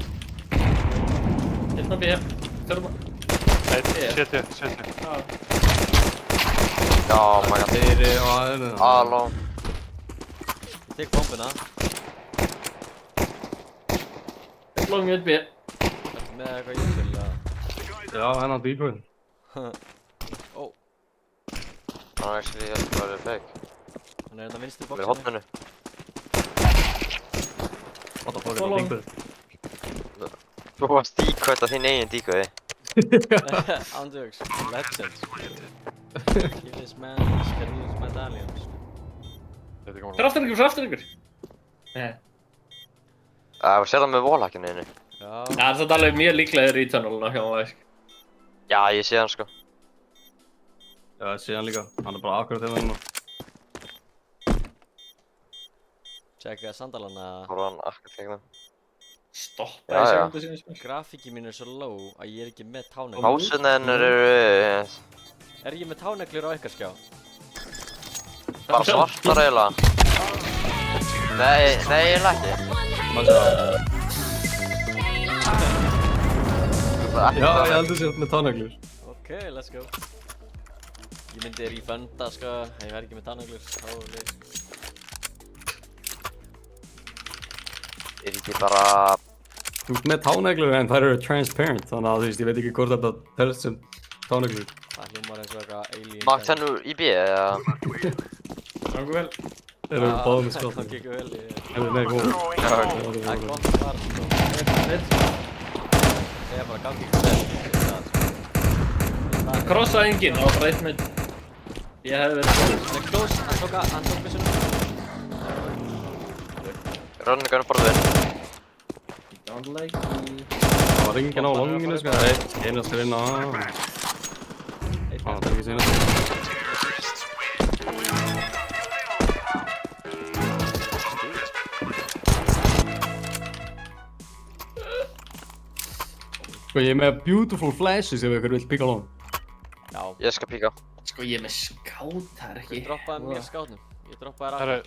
Speaker 3: Hérna að bíða. Þurfum að...
Speaker 5: Seti.
Speaker 2: Já, my god.
Speaker 4: Þeir eru á aðeinu.
Speaker 2: Halló.
Speaker 1: Ég tek bombuna.
Speaker 3: Lóngið upp bíða.
Speaker 1: Ertu með eitthvað ég vil að...
Speaker 4: Já, hennar dýpun.
Speaker 1: Ó,
Speaker 2: Það var actually ég held að það var fake.
Speaker 1: hann er hérna vinstri
Speaker 2: Það er í
Speaker 1: bóksinu.
Speaker 2: hotninu.
Speaker 4: What the fuck
Speaker 3: Svo
Speaker 4: er það
Speaker 3: langt.
Speaker 4: dýpun?
Speaker 2: Þú varst díkvætt á þín eigin díkvæði.
Speaker 1: Andjóks, legends. Give this man his career's medallions.
Speaker 5: Þetta er gaman.
Speaker 3: Fyrir aftur ykkur. Nei.
Speaker 2: Það var sérlega með wallhackinu þínu.
Speaker 1: Já,
Speaker 3: Það er þetta alveg mjög líklegir í tunneluna hjá maður.
Speaker 2: Já, ég sé hann sko.
Speaker 4: Já, ég sé hann líka. Hann er bara akkurat þegar núna.
Speaker 1: tjekka sandalana.
Speaker 2: Það var hann akkert tegna.
Speaker 3: Stoppa
Speaker 2: Já,
Speaker 3: í
Speaker 2: já.
Speaker 3: segundu sinni smil.
Speaker 1: Grafíki mín er svo low að ég er ekki með táneglur.
Speaker 2: Hásinn hennar eru...
Speaker 1: Er ég með táneglur á ykkar skjá?
Speaker 2: bara svartar eiginlega. Nei, eiginlega ekki.
Speaker 4: Maður sé það.
Speaker 2: Það er
Speaker 4: Já,
Speaker 2: ekki
Speaker 4: ég heldur sér með táneglur.
Speaker 1: Ok, let's go. Ég myndi refunda sko, ef ég væri ekki með táneglur. Þá
Speaker 2: Er ekki bara...
Speaker 4: Þú ert með táneglur en þær eru transparent, þannig að þú veist, ég veit ekki hvort þetta telst sem táneglur.
Speaker 1: það hljómar eins og eitthvað alien.
Speaker 2: Makt hennu í B, eða?
Speaker 3: Gangu vel.
Speaker 4: Þeir eru báðum með skott.
Speaker 1: Það gekk vel,
Speaker 4: Hefur nei, góð.
Speaker 1: það er gott svar sko. Það er bara gangi ekki vel.
Speaker 3: Krossa enginn, það var bara eitt mynd. Ég hefði verið góður.
Speaker 1: Það er close, hann tók missunum.
Speaker 2: Rönningarnu borðið.
Speaker 3: Don't like me.
Speaker 4: Það var enginn á longinu, sko. Það er eina skal inn á. Það er ekki seinast. Sko, ég er með beautiful flashes ef ykkur vill píka long.
Speaker 1: Já,
Speaker 2: Ég skal píka.
Speaker 3: Sko ég er með skát, það er ekki.
Speaker 1: ég droppaði mér skátnum. Ég droppaði
Speaker 5: Það
Speaker 1: raka.
Speaker 5: er...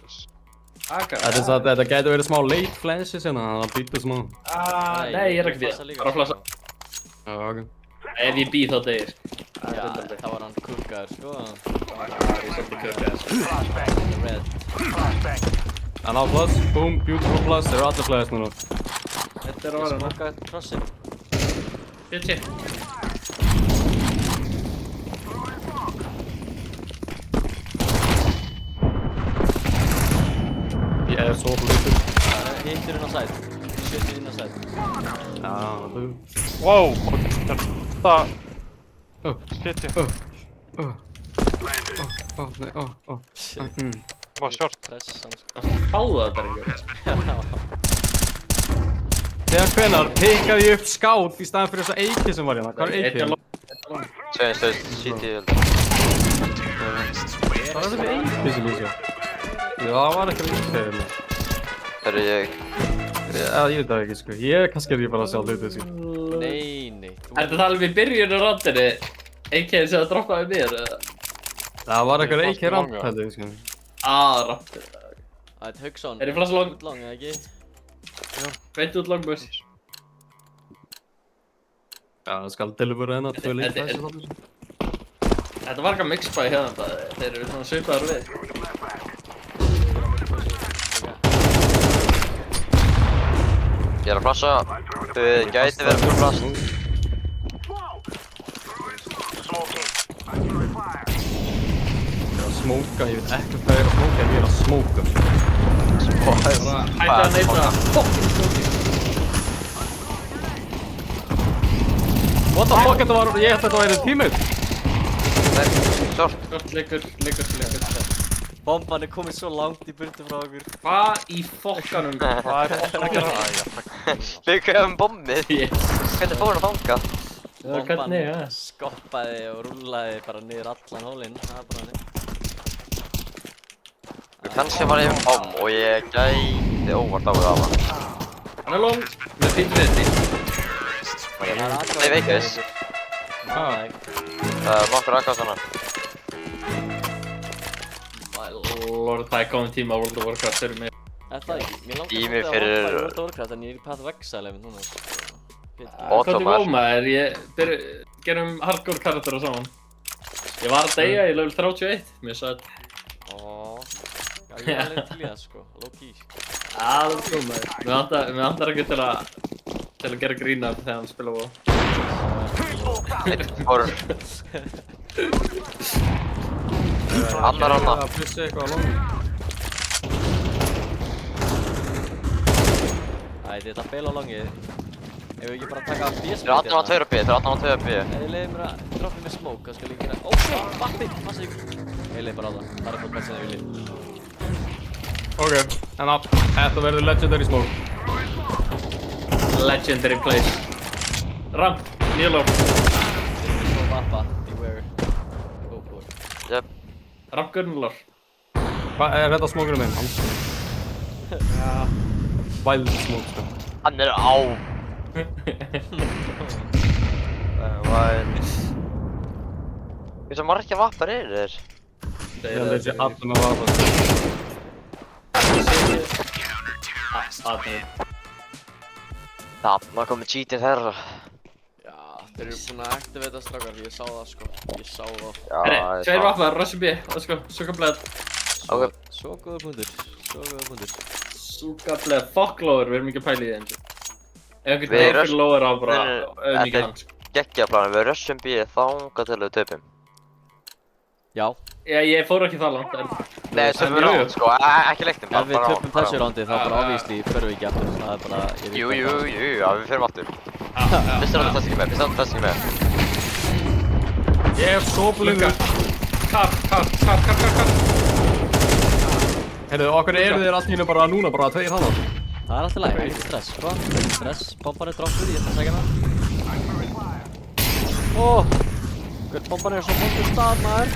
Speaker 3: Aga.
Speaker 4: Þetta gæti verið smá late flashes hérna, þannig að býta smá.
Speaker 3: Nei, ég er ekki
Speaker 1: flassa
Speaker 3: við.
Speaker 1: líka,
Speaker 3: Bara flassa.
Speaker 4: Já, ok.
Speaker 3: Ef ég býð þá degir.
Speaker 1: Já, það var hann kukkaður sko.
Speaker 3: Það er svolítið kökkaðar.
Speaker 1: Red.
Speaker 4: En á plus, boom, beautiful plus, þeir eru allir flashes núna.
Speaker 3: Þetta er að
Speaker 1: Ég
Speaker 3: vara hana.
Speaker 1: smokkaði krossin.
Speaker 3: Bitchi.
Speaker 4: Ég er svo blítur.
Speaker 1: Hitturinn á sæt. Hitturinn á sæt.
Speaker 4: Já, þú.
Speaker 5: Wow! Það...
Speaker 4: Oh.
Speaker 5: Shit, ég.
Speaker 4: Nei,
Speaker 1: Shit,
Speaker 5: Það var short.
Speaker 1: pressan sko.
Speaker 3: Háðu það bara ekki.
Speaker 4: Þegar hvenar pikkaði ég upp skát í staðan fyrir þessa eiki sem var hérna. Hvað er
Speaker 3: Eitt er
Speaker 4: eiki?
Speaker 3: long.
Speaker 2: Stöð, CT, held.
Speaker 4: Hvað er þetta eiki sem ég sé? Já, það var ekki eiki hérna.
Speaker 2: Það er ég...
Speaker 4: Ég veit það ekki, sko. Kannski er ég bara að sjá hluti, sko.
Speaker 1: Nei.
Speaker 3: Er þetta talað við byrjun á randinni? Eikið sem það droppaði mér, eða?
Speaker 4: Það var eitthvað
Speaker 5: Ég
Speaker 4: eiki
Speaker 5: fannst
Speaker 4: ramp,
Speaker 5: langa.
Speaker 4: held ég, sko.
Speaker 3: Randin.
Speaker 1: Það er Hugson.
Speaker 3: Er í flassa long?
Speaker 1: Long, eða ekki?
Speaker 3: Beint út longbus.
Speaker 4: Já, það skal delivera hérna, tvö late
Speaker 3: Þetta-
Speaker 4: flashes allir, sko.
Speaker 3: Þetta var eitthvað mixbæði hérna, þeir eru svona svipaðar við.
Speaker 2: Ég er að flassa. Þið gæti verið full flass.
Speaker 4: Ég er að smóka, ég veit ekkert hvað ég er að smóka, en ég er að smóka.
Speaker 3: Hætti að neyta fucking smoking.
Speaker 4: What the fuck, þetta var, ég ætti að þetta væri teammate.
Speaker 2: Nei, short.
Speaker 3: Skort, liggur.
Speaker 1: Bomban er komin svo langt í burtu frá okkur.
Speaker 3: Hvað í fokkanum?
Speaker 5: Hvað er bóttan að gera?
Speaker 2: Við höfum bombið.
Speaker 3: Yes.
Speaker 2: Hvernig fór hann að fanga?
Speaker 3: Hvernig, ja?
Speaker 1: skoppaði og rúllaði bara niður allan hólinn. Það er bara hannig.
Speaker 2: Kannski var ég bom og ég gæti óvart á það.
Speaker 3: Hann er long. Með fínt reyndi.
Speaker 2: Nei, veikis. Það er nokkur aðgáð svona.
Speaker 3: Lord, það er komin tíma á World of Warcraft fyrir mig.
Speaker 1: Er það ekki? Mér langar
Speaker 2: Tími
Speaker 1: svolítið að
Speaker 2: fyrir-
Speaker 1: hoppa í World of Warcraft en ég er í Path of Exile einmitt núna. Sko.
Speaker 2: Og-
Speaker 3: Hvað er Vómaður? Gerum hardcore karakter á saman. Ég var að deyja í level 31. Mér sagði
Speaker 1: Ó, já, ég var alveg til í það sko, low key.
Speaker 3: það er Vómaður. Mér vantar ekki til að gera grína þegar hann spila WoW.
Speaker 2: Fór annar annar.
Speaker 4: Það plussi eitthvað á longi.
Speaker 1: Æ, þetta er beil á longið. Ef við ekki bara taka
Speaker 2: Þeir
Speaker 1: B-split
Speaker 2: eru 18 á 2 B, þeir eru 18 á 2 B.
Speaker 1: Ef þið leiðir mér að droppa mér smoke, þá skal ég gera... Ó, shit, vappi, passa ykkur. Ég leið bara á það, það er fór best sem þið viljið.
Speaker 4: Ok, en þetta verður legendary smoke.
Speaker 3: Legendary place. Ramp, Nílor.
Speaker 1: Svo vappa, beware. Go for it.
Speaker 2: Jöp.
Speaker 3: Ramp Gunnlor.
Speaker 4: Hvað er þetta smokerinn minn? Wild smoke, sko.
Speaker 2: Hann er á. Hversu margir vappar eru þeir?
Speaker 4: Ég held að þessi allir með vapa.
Speaker 2: Þarna komið cheatið þeirra.
Speaker 1: Já, þeir eru búin að activata strákar, ég sá það sko. Ég sá það.
Speaker 3: Herri, tveir vappar, Russi B. Let's go, Sugabled.
Speaker 2: Ok.
Speaker 1: Svo góða punktur, svo góða punktur.
Speaker 3: Sugabled, fuck lower, við erum ekki að pæla í því eins og. Ef einhvern
Speaker 2: Við
Speaker 3: veginn
Speaker 2: rush-
Speaker 3: fyrir lower á bara
Speaker 2: Nei,
Speaker 3: auðmikið hans.
Speaker 2: Gekkja planið, við rushum B þangað til við töpum.
Speaker 1: Já,
Speaker 3: Já, ég fór ekki það langt, en...
Speaker 2: Nei, töpum við
Speaker 3: jú.
Speaker 2: rátt sko, ekki leiknum.
Speaker 1: ef við töpum þessu rándi þá bara obviously förum við ekki aftur. Það er bara... ég veit
Speaker 2: Jú,
Speaker 1: hvað
Speaker 2: jú,
Speaker 1: það er.
Speaker 2: jú, já, við förum aftur.
Speaker 3: Já,
Speaker 2: Við stöndum þess ekki með, við stöndum þess ekki með.
Speaker 4: Ég er svo blindur.
Speaker 3: Kapp.
Speaker 4: Heyrðu, okkur eru þeir allt í hennu bara núna, bara tveir hann.
Speaker 1: Það er alltaf læg, ekki stress, sko. Ekki stress, bomban er droppuð, ég ætla að segja hana. Ó, hvern bomban er svo vondur stað, maður.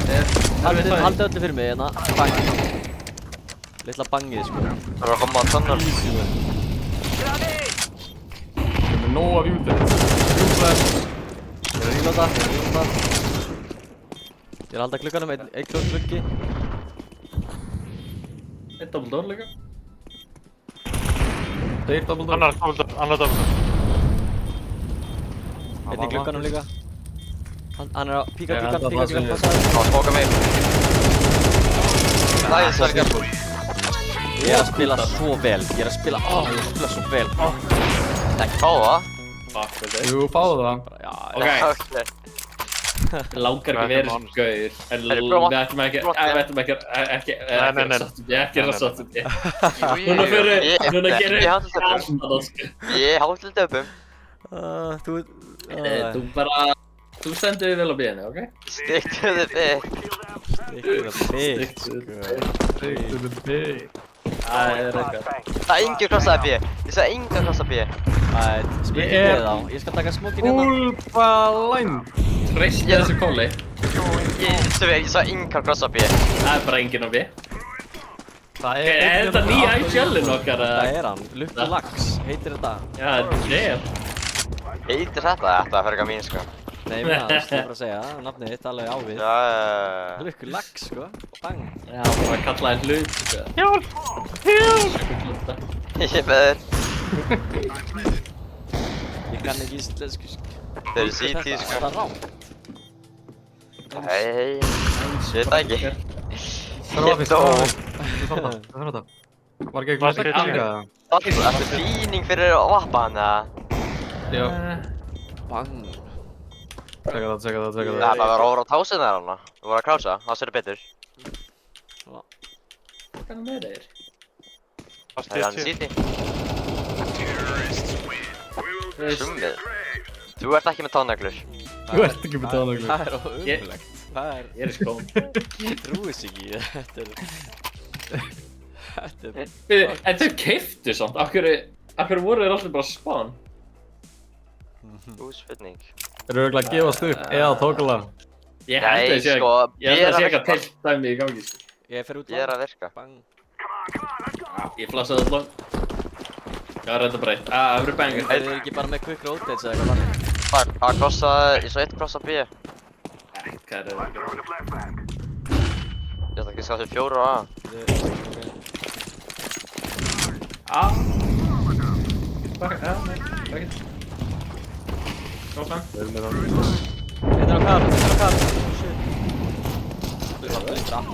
Speaker 1: Haldið öllu fyrir mig, hérna. Bang. Litla bangið, sko.
Speaker 2: Það er að koma að tunnel.
Speaker 4: Ég er með nóg af júlið.
Speaker 1: Ég er að reloada. Ég er að halda glugganum, einn klór gluggi.
Speaker 3: Eitt double door líka.
Speaker 4: Þeir double door.
Speaker 5: Annar double.
Speaker 1: Einn í glugganum líka. Hann er að píka
Speaker 4: Ég held að
Speaker 1: gluggan,
Speaker 4: það sé-
Speaker 1: passaði.
Speaker 2: Það var spóka mig. Það er sælgja.
Speaker 1: Ég er að spila svo vel, ég er að spila svo vel.
Speaker 2: Ekki fá það.
Speaker 3: Fuck, veit ég.
Speaker 4: Jú, fáðu það.
Speaker 1: Já,
Speaker 3: Ok.
Speaker 2: Ok.
Speaker 3: Langar ekki verið sem gauður, en
Speaker 2: Herri,
Speaker 3: við
Speaker 2: blóma-
Speaker 3: ætlum ekki,
Speaker 2: blóma-
Speaker 3: við ætlum ekki, ekki
Speaker 5: Nei.
Speaker 3: að sátt upp,
Speaker 2: Jú,
Speaker 3: Núna fyrir, núna
Speaker 2: Ég
Speaker 3: gerir
Speaker 2: haldið töpum. Ég haldið töpum.
Speaker 1: þú...
Speaker 3: Þú bara, þú stendur vel á bíðinu, ok?
Speaker 2: Stiktu þið þig.
Speaker 1: Ykkur að bygg.
Speaker 4: Þeir big.
Speaker 3: Það er eitthvað.
Speaker 2: Það er engin krossaði B. Ég sagði engin krossaði B.
Speaker 1: Æt, spilti
Speaker 4: Ég er-
Speaker 1: við þá. Ég skal taka smókin hérna.
Speaker 4: Úlfalæn.
Speaker 3: Treysti þessu kóli,
Speaker 2: Ég sagði engin krossaði B.
Speaker 3: það er bara enginn á bíð.
Speaker 4: Það
Speaker 3: Er þetta nýja IGL-in okkar?
Speaker 1: Það er hann, Lukku Lax, heitir þetta.
Speaker 3: Já, damn.
Speaker 2: Heitir þetta? Þetta er fyrir eitthvað mín sko.
Speaker 1: Nei, ég meina, þú veist, ég er bara að segja, nafnið þitt alveg á við.
Speaker 2: Já.
Speaker 1: Lukku Lax, sko. Bang.
Speaker 3: Já, bara kallaði hlut, sko.
Speaker 5: Hjálp!
Speaker 2: Ég er með þér.
Speaker 1: Ég kann ekki íslensku, sko.
Speaker 2: Þeir eru CT sko.
Speaker 1: Það er rámt.
Speaker 2: Hei. Ég veit það ekki.
Speaker 4: Það var fyrst. Hvað er þetta? Var ekki eitthvað
Speaker 5: Hvað er
Speaker 4: líka?
Speaker 2: Þetta er fíning fyrir að vappa hann eða?
Speaker 4: Já.
Speaker 1: Bang.
Speaker 4: Tjekka það.
Speaker 2: Það er bara að vera óra á tásinn þar hana. Þú voru að krása, það sér betur.
Speaker 3: Hvað er með þeir?
Speaker 2: Það er hann CT. Summið. Þú ert ekki með táneglur.
Speaker 4: Þú ert ekki með táneglur.
Speaker 1: Það er óumulegt. Hvað er?
Speaker 3: Ég er í skóm.
Speaker 1: Ég trúi þess ekki. Þetta er...
Speaker 3: En þau keiftu samt, af hverju voru þeir alltaf bara spawn?
Speaker 2: Góð spurning.
Speaker 4: Þeir eru örugglega að gefast upp eða tókulega.
Speaker 3: Ég held að
Speaker 2: Nei,
Speaker 3: það sé
Speaker 2: sko,
Speaker 3: ég held að það sé eitthvað til dæmi í gangi, sko.
Speaker 1: Ég fer út
Speaker 2: Ég er að virka.
Speaker 1: Bang.
Speaker 3: Ég flassaði allan. Já, reynda bara eitt. Það verður banger.
Speaker 1: Þeir eru ekki bara með quick rotates eða eitthvað þannig.
Speaker 2: Að krossa, ég svo eitt krossa B. Ég
Speaker 3: Hvað er það?
Speaker 2: ætla ekki að skaffa sér 4 á A.
Speaker 3: Nei, ekki. Nófam.
Speaker 4: Þeir eru með það.
Speaker 1: Þetta er á kar.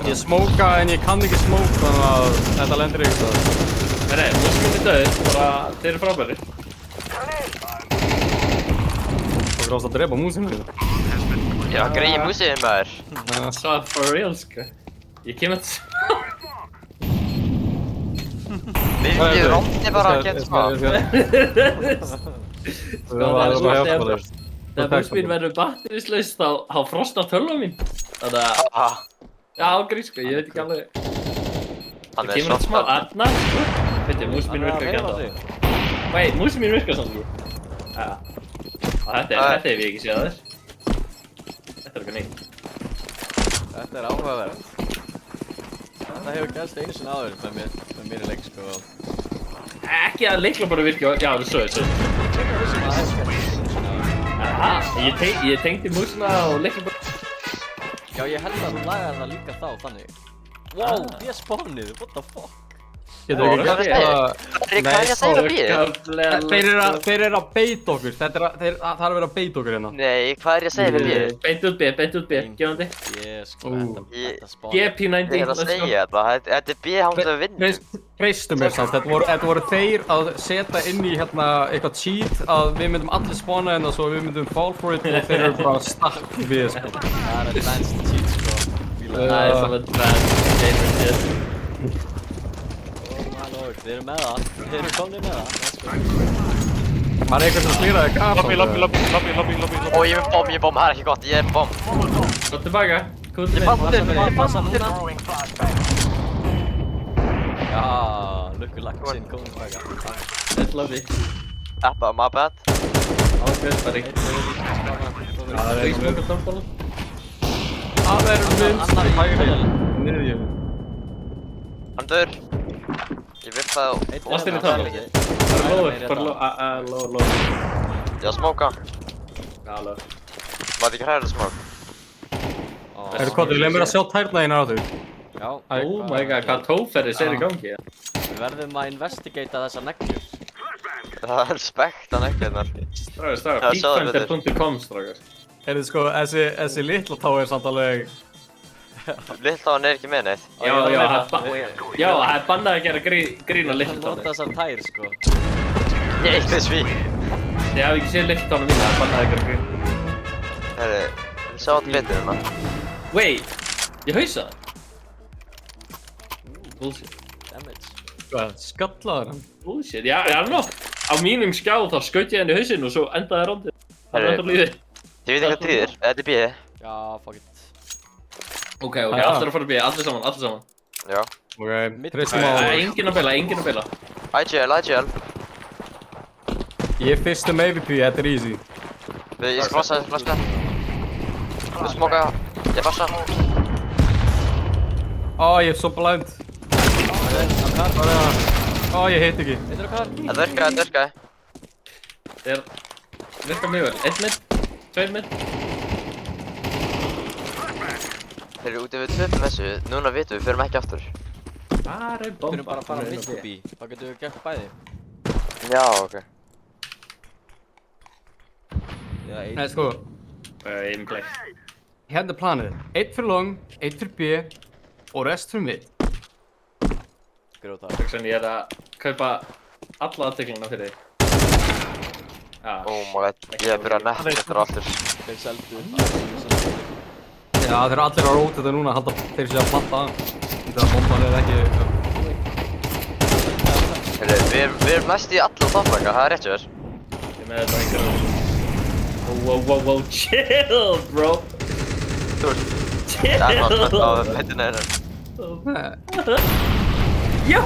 Speaker 4: Ég smóka en ég kann ekki smók þannig að þetta lendir ykkur staðar.
Speaker 3: Nei, músíminn er döður, bara þeir eru frábæri.
Speaker 4: Þú grást að drepa músinu þínu.
Speaker 2: Ég var greið í músið maður.
Speaker 3: Það er for real, sko. Ég kem að...
Speaker 2: Við rótti bara að geta smá.
Speaker 4: Það var að hjálpa þér.
Speaker 3: Þegar músíminn verður batterislaust þá frosnar tölva mín. Þannig að... Já, grís, sko, ég veit ekki alveg...
Speaker 2: Hann
Speaker 3: Það
Speaker 2: er
Speaker 3: kemur alltaf smá
Speaker 2: svolítið.
Speaker 3: aðna. Veitir, músíminn virkar ekki ennþá. Wait, músíminn virkar samt, sko. Já. Þetta hef ég ekki séð þér. Þetta er eitthvað nýtt.
Speaker 1: Þetta er áhugaverð. Það hefur gæst einu sinni áður með mér í leik, sko.
Speaker 3: Ekki að leikla bara virka, já, það er svo.
Speaker 1: Það hefur gæst einu sinni áður.
Speaker 3: Aha, ég tengdi músina og leikla bara...
Speaker 1: Já, ég held að þú lagaði það líka þá, þannig. Wow, ég spawnið, what the fuck?
Speaker 4: Getur ekki
Speaker 2: Hvað
Speaker 4: gert
Speaker 2: finnst þér?
Speaker 4: það?
Speaker 2: Hvað er ég að segja B?
Speaker 4: Þeir eru að beita okkur. Það er að vera að beita okkur hérna.
Speaker 2: Nei, hvað er ég að segja við B?
Speaker 3: Beint út B, gefandi.
Speaker 1: Ég, sko, þetta spawnið.
Speaker 2: Ég
Speaker 3: GP90,
Speaker 2: er að segja þetta, þetta er B hann til að vinna.
Speaker 4: Treystu mér samt, þetta voru þeir að setja inn í hérna eitthvað cheat að við myndum allir spawna hérna svo við myndum fall for it og þeir eru bara stakk við, sko.
Speaker 1: Það er advanced cheat, sko.
Speaker 3: Það er svona advanced gamer shit.
Speaker 1: Við erum með það, við erum komnir með það, let's go.
Speaker 4: Það er eitthvað sem slýraði gas.
Speaker 5: Lobby.
Speaker 2: Ó, ég er bom, það er ekki gott, ég er bom.
Speaker 3: Svo tilbaka.
Speaker 2: Ég passa
Speaker 1: núna. Já, lukkulaksin komið tilbaka.
Speaker 3: Þetta lobby.
Speaker 2: Appa, my bad.
Speaker 3: Ákveð, bara ekki.
Speaker 4: Það er
Speaker 3: Smoka tombola.
Speaker 4: Það er minnst í hægri. Niður.
Speaker 2: Hann dör. Ég vippaði á.
Speaker 3: Last inn í tombola. Bara low.
Speaker 2: Ég að smóka.
Speaker 3: Já, low.
Speaker 2: Maður ekki hræður að smóka.
Speaker 4: Hvað, þú leið mér að sjá tærna þín á þau?
Speaker 1: Já.
Speaker 3: Oh my god, hvað tóferðis er í gangi?
Speaker 1: Við verðum að investigata þessar neglur.
Speaker 2: Það er spekt að nekkuðnar.
Speaker 3: Strákar,
Speaker 2: Já, sjáðu
Speaker 3: peakfinder.com, strákar.
Speaker 4: Heyrðu sko, þessi litla tá er samt alveg...
Speaker 2: Lilltáðan er ekki með neitt.
Speaker 3: Já, það er bannað að gera grín á
Speaker 1: Nota
Speaker 3: Littltáni.
Speaker 1: þessar tær, sko.
Speaker 2: Ég eitt þess við.
Speaker 3: Ég hef ekki séð Littltána mína, það er bannað að gera grín.
Speaker 2: Herri, við sjá þetta betur hérna.
Speaker 3: Wait, ég hausa það. Bullshit.
Speaker 1: Damage.
Speaker 4: Hvað, skallaður hann?
Speaker 3: Bullshit, já, nokk. Á mínum skjá þá skaut ég henni í hausinn og svo endaði rondið. Það er enda lífið.
Speaker 2: Ég veit ekki hvað þýðir, þetta er B.
Speaker 1: Já, fuck it.
Speaker 3: Ok, allir að fara að bíða, allir saman.
Speaker 2: Já.
Speaker 4: Ok, treystum á...
Speaker 3: Enginn að bila.
Speaker 2: IGL.
Speaker 4: Ég er fyrstum AVP, þetta er easy.
Speaker 2: Ég skal passa þessu flaska. Þú smoka. Ég passa.
Speaker 4: Ég er svo blind. Ég heit ekki.
Speaker 1: Þetta er okkar.
Speaker 2: Það virkaði.
Speaker 3: Þeir virka mjög vel. 1 mid, 2 mid.
Speaker 2: Þeir eru úti við töfum þessu, núna vitum við, förum ekki aftur.
Speaker 3: Bara
Speaker 1: Við
Speaker 3: bomba.
Speaker 1: erum bara að fara mid to B. Þá getum við gert bæði.
Speaker 2: Já, ok.
Speaker 4: Nei, sko,
Speaker 3: Ég er play.
Speaker 4: hérna er planið. 1 fyrir long, 1 fyrir B og rest fyrir mid.
Speaker 1: Gróta.
Speaker 3: Ég er að kaupa alla aðteklina fyrir þig.
Speaker 2: Oh my god, ég er að byrja að netta þetta aftur.
Speaker 1: Þeir seldu.
Speaker 4: Já, þeir eru allir að róta þetta núna, halda þeir sér að planta. Þetta bomban er ekki...
Speaker 2: Herri, við erum næst í alla topprækka, það er rétt hjá þér.
Speaker 3: Ég með þetta einhverjum. Wow, chill, bro.
Speaker 2: Þú veist, Það er náttúrulega spenntur á vettinu hennar.
Speaker 3: Jó!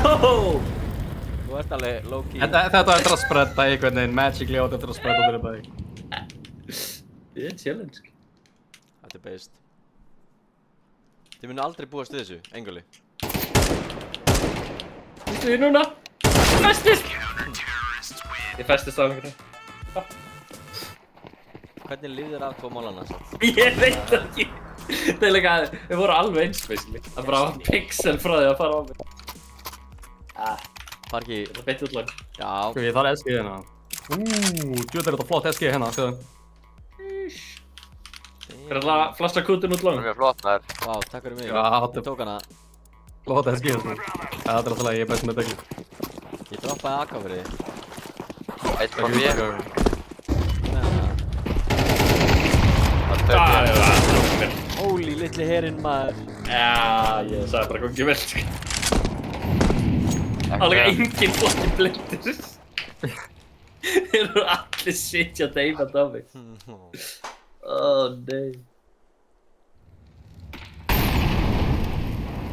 Speaker 1: Þú ert alveg low-key.
Speaker 4: Þetta er eftir að spreada einhvern veginn, magically átt eftir að spreada út í bæ.
Speaker 3: Ég er challenge.
Speaker 1: Þetta er based. Þið munu aldrei búast við þessu, Enguli.
Speaker 3: Vistu þið núna? Festist! Ég festist á einhverju.
Speaker 1: Hvernig líður af tvo málana satt?
Speaker 3: Ég veit ekki. Það er líka að við vorum alveg eins, basically. Það er bara pixel frá því að fara á mig.
Speaker 1: Far ekki...
Speaker 3: Það er beitt útlag.
Speaker 1: Já.
Speaker 4: Sko, ég þarf SG hérna. Djúvel er þetta flott SG hérna, sko.
Speaker 3: Hver er það að flasta kútin út
Speaker 2: Það er
Speaker 3: lang?
Speaker 2: mjög flott maður.
Speaker 1: Vá, takk fyrir mig.
Speaker 4: Já,
Speaker 1: Ég tók hana.
Speaker 4: Flott SG hérna. Það er alltaf að ég er best með degli.
Speaker 1: Ég droppaði AK fyrir þig.
Speaker 2: Eitt frá B.
Speaker 3: Það er það.
Speaker 1: Holy, litli herinn maður.
Speaker 3: Já, ég sagði bara hvað vel, sko. Það er líka enginn flokki blindur. Þeir eru allir sitja að deyfand á mig. Nei.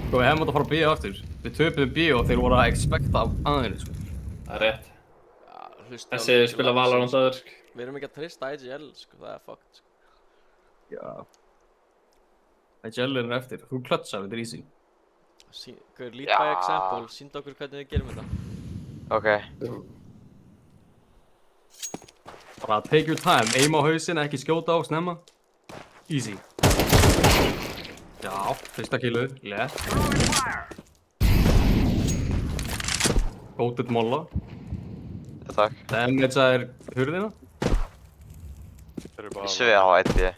Speaker 4: Sko, við hefum átt að fara að bíða aftur. Við töpuðum bíða og þeir voru að expecta aðeins, sko.
Speaker 3: Það er rétt.
Speaker 1: Já, hlusta.
Speaker 3: Þessi spila Valorant aður, sko.
Speaker 1: Við erum ekki að trista IGL, sko. Það er fucked, sko.
Speaker 4: Já. IGL er eftir. Þú klötsar, þetta er easy.
Speaker 1: Gaur, lead by example. Sýndu okkur hvernig við gerum þetta.
Speaker 2: Ok.
Speaker 4: Bara take your time. Aim á hausinn, ekki skjóta á, snemma. Easy. Já, fyrsta killu. Lett. Gótið molla.
Speaker 2: Takk.
Speaker 4: Damage er hurðina.
Speaker 5: Þeir eru bara...
Speaker 2: Ég sver á eitt B.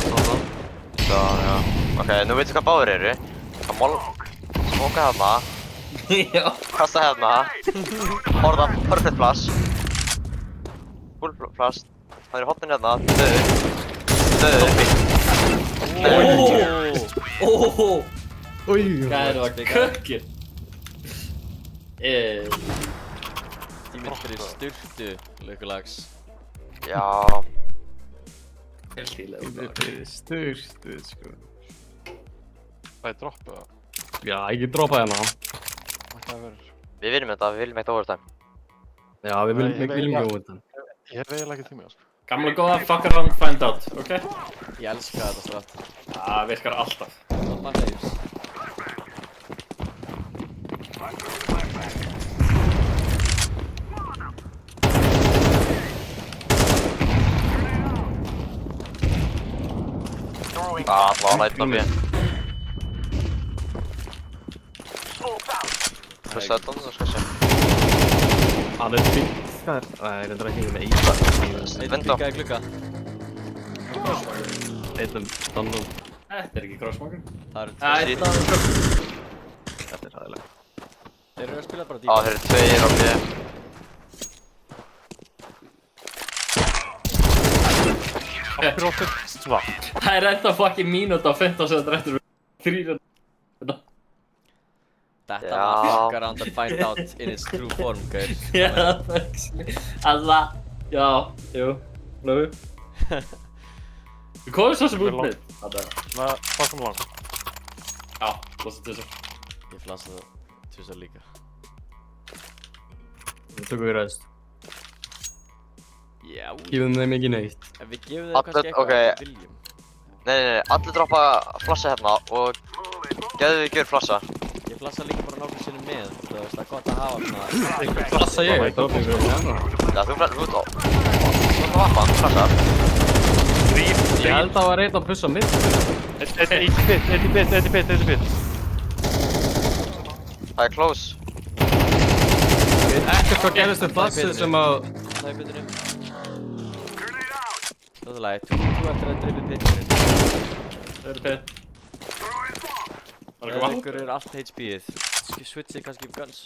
Speaker 4: Svona.
Speaker 2: Svo, já. Ok, nú veitum hvað báður eru. Það mól... Smóka hérna.
Speaker 3: Já.
Speaker 2: Kasta hérna. Horða, perfect flash. Full flash. Hann er í hotnin hérna. Döður.
Speaker 3: Óóóó.
Speaker 4: Új.
Speaker 3: Hvað er það? Kökkir.
Speaker 1: Tíminn fyrir sturtu, Laukulags.
Speaker 2: Já.
Speaker 3: Helt ílega.
Speaker 4: Þetta er styrstu, sko.
Speaker 5: Það er droppið það.
Speaker 4: Já, ekki droppa hérna.
Speaker 5: Það verður...
Speaker 2: Við viljum þetta, við viljum eitt overtime.
Speaker 4: Já, við viljum ekki þetta.
Speaker 5: Ég hef eiginlega ekki tíma, sko.
Speaker 3: Gamla góða fuck around find out, ok?
Speaker 1: Ég elska þetta strátt.
Speaker 3: Það virkar alltaf.
Speaker 1: Not my faves.
Speaker 2: Allavega nætt á B. Hvað sagði þetta? Það skal sé.
Speaker 4: Hann er fínt. Hvað er? Það er ekki með
Speaker 1: Einn
Speaker 2: Vindó.
Speaker 1: glugga í glugga.
Speaker 4: Einnum standum.
Speaker 3: Þetta er ekki crossmarker.
Speaker 1: Það eru
Speaker 3: Það er
Speaker 1: tveir.
Speaker 3: það.
Speaker 4: Þetta er hæðilega.
Speaker 1: Þeir eru að spila bara
Speaker 2: Á,
Speaker 1: dýpa.
Speaker 2: þeir eru tveir á B.
Speaker 5: Aftur óttir. Svá.
Speaker 3: Það er ennþá fucking mínúta og 15 sekundar eftir 3.
Speaker 1: Þetta
Speaker 2: Já.
Speaker 1: var fuck around and find out in its true form, gaur.
Speaker 3: Já, actually. Alla. Já, jú. Löfu. Við komum svo sem út með. Þetta.
Speaker 5: Svona, bakom lang.
Speaker 3: Já, losa til þessu.
Speaker 1: Ég flassa það tvisar líka.
Speaker 4: Við tökum við ræðist.
Speaker 1: Já,
Speaker 4: Gífum þeim ekki neitt.
Speaker 1: en við gefum þeim
Speaker 2: Allir-
Speaker 1: kannski eitthvað
Speaker 2: ok.
Speaker 1: að við viljum.
Speaker 2: Nei, allir droppa flassa hérna og geðu við gjör flassa.
Speaker 1: Ég flassa líka bara nokkur sinnum með, þú veist, það er gott að hafa svona...
Speaker 4: Flassa ég, þetta er opnið fyrir hérna.
Speaker 2: Já, þú ert á vappan, flassa.
Speaker 4: Ég held að það var reynd að pussa mitt.
Speaker 5: Eitt í bit.
Speaker 2: Það er close.
Speaker 4: Ég veit ekkert hvað gerðist við flassið sem að...
Speaker 1: Það er bitinu. Það er lægt, þú eftir að dreifið bitinu.
Speaker 3: Það eru peð. Var
Speaker 1: Það
Speaker 3: eitthvað vatn?
Speaker 1: ykkur er allt HP-ið. Switchið kannski um guns.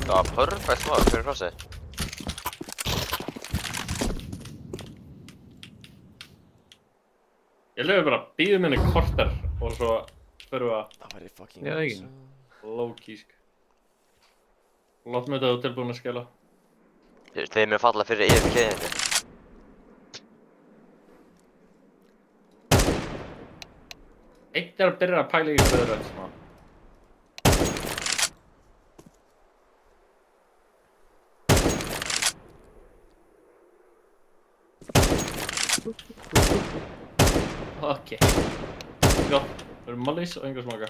Speaker 2: Það var perfect smoke fyrir flossi.
Speaker 3: Ég lögur bara býðum henni korter og svo förum við að
Speaker 1: Það væri fucking
Speaker 4: Já, ekki.
Speaker 3: low-key, sko. Látum þetta þú tilbúin að skela.
Speaker 2: Þeir mjög falla fyrir yfir keðinni.
Speaker 3: Einn er að byrja að pæla í þessu öðru öll smá. Ok. Já, það eru mollís og enga smaka.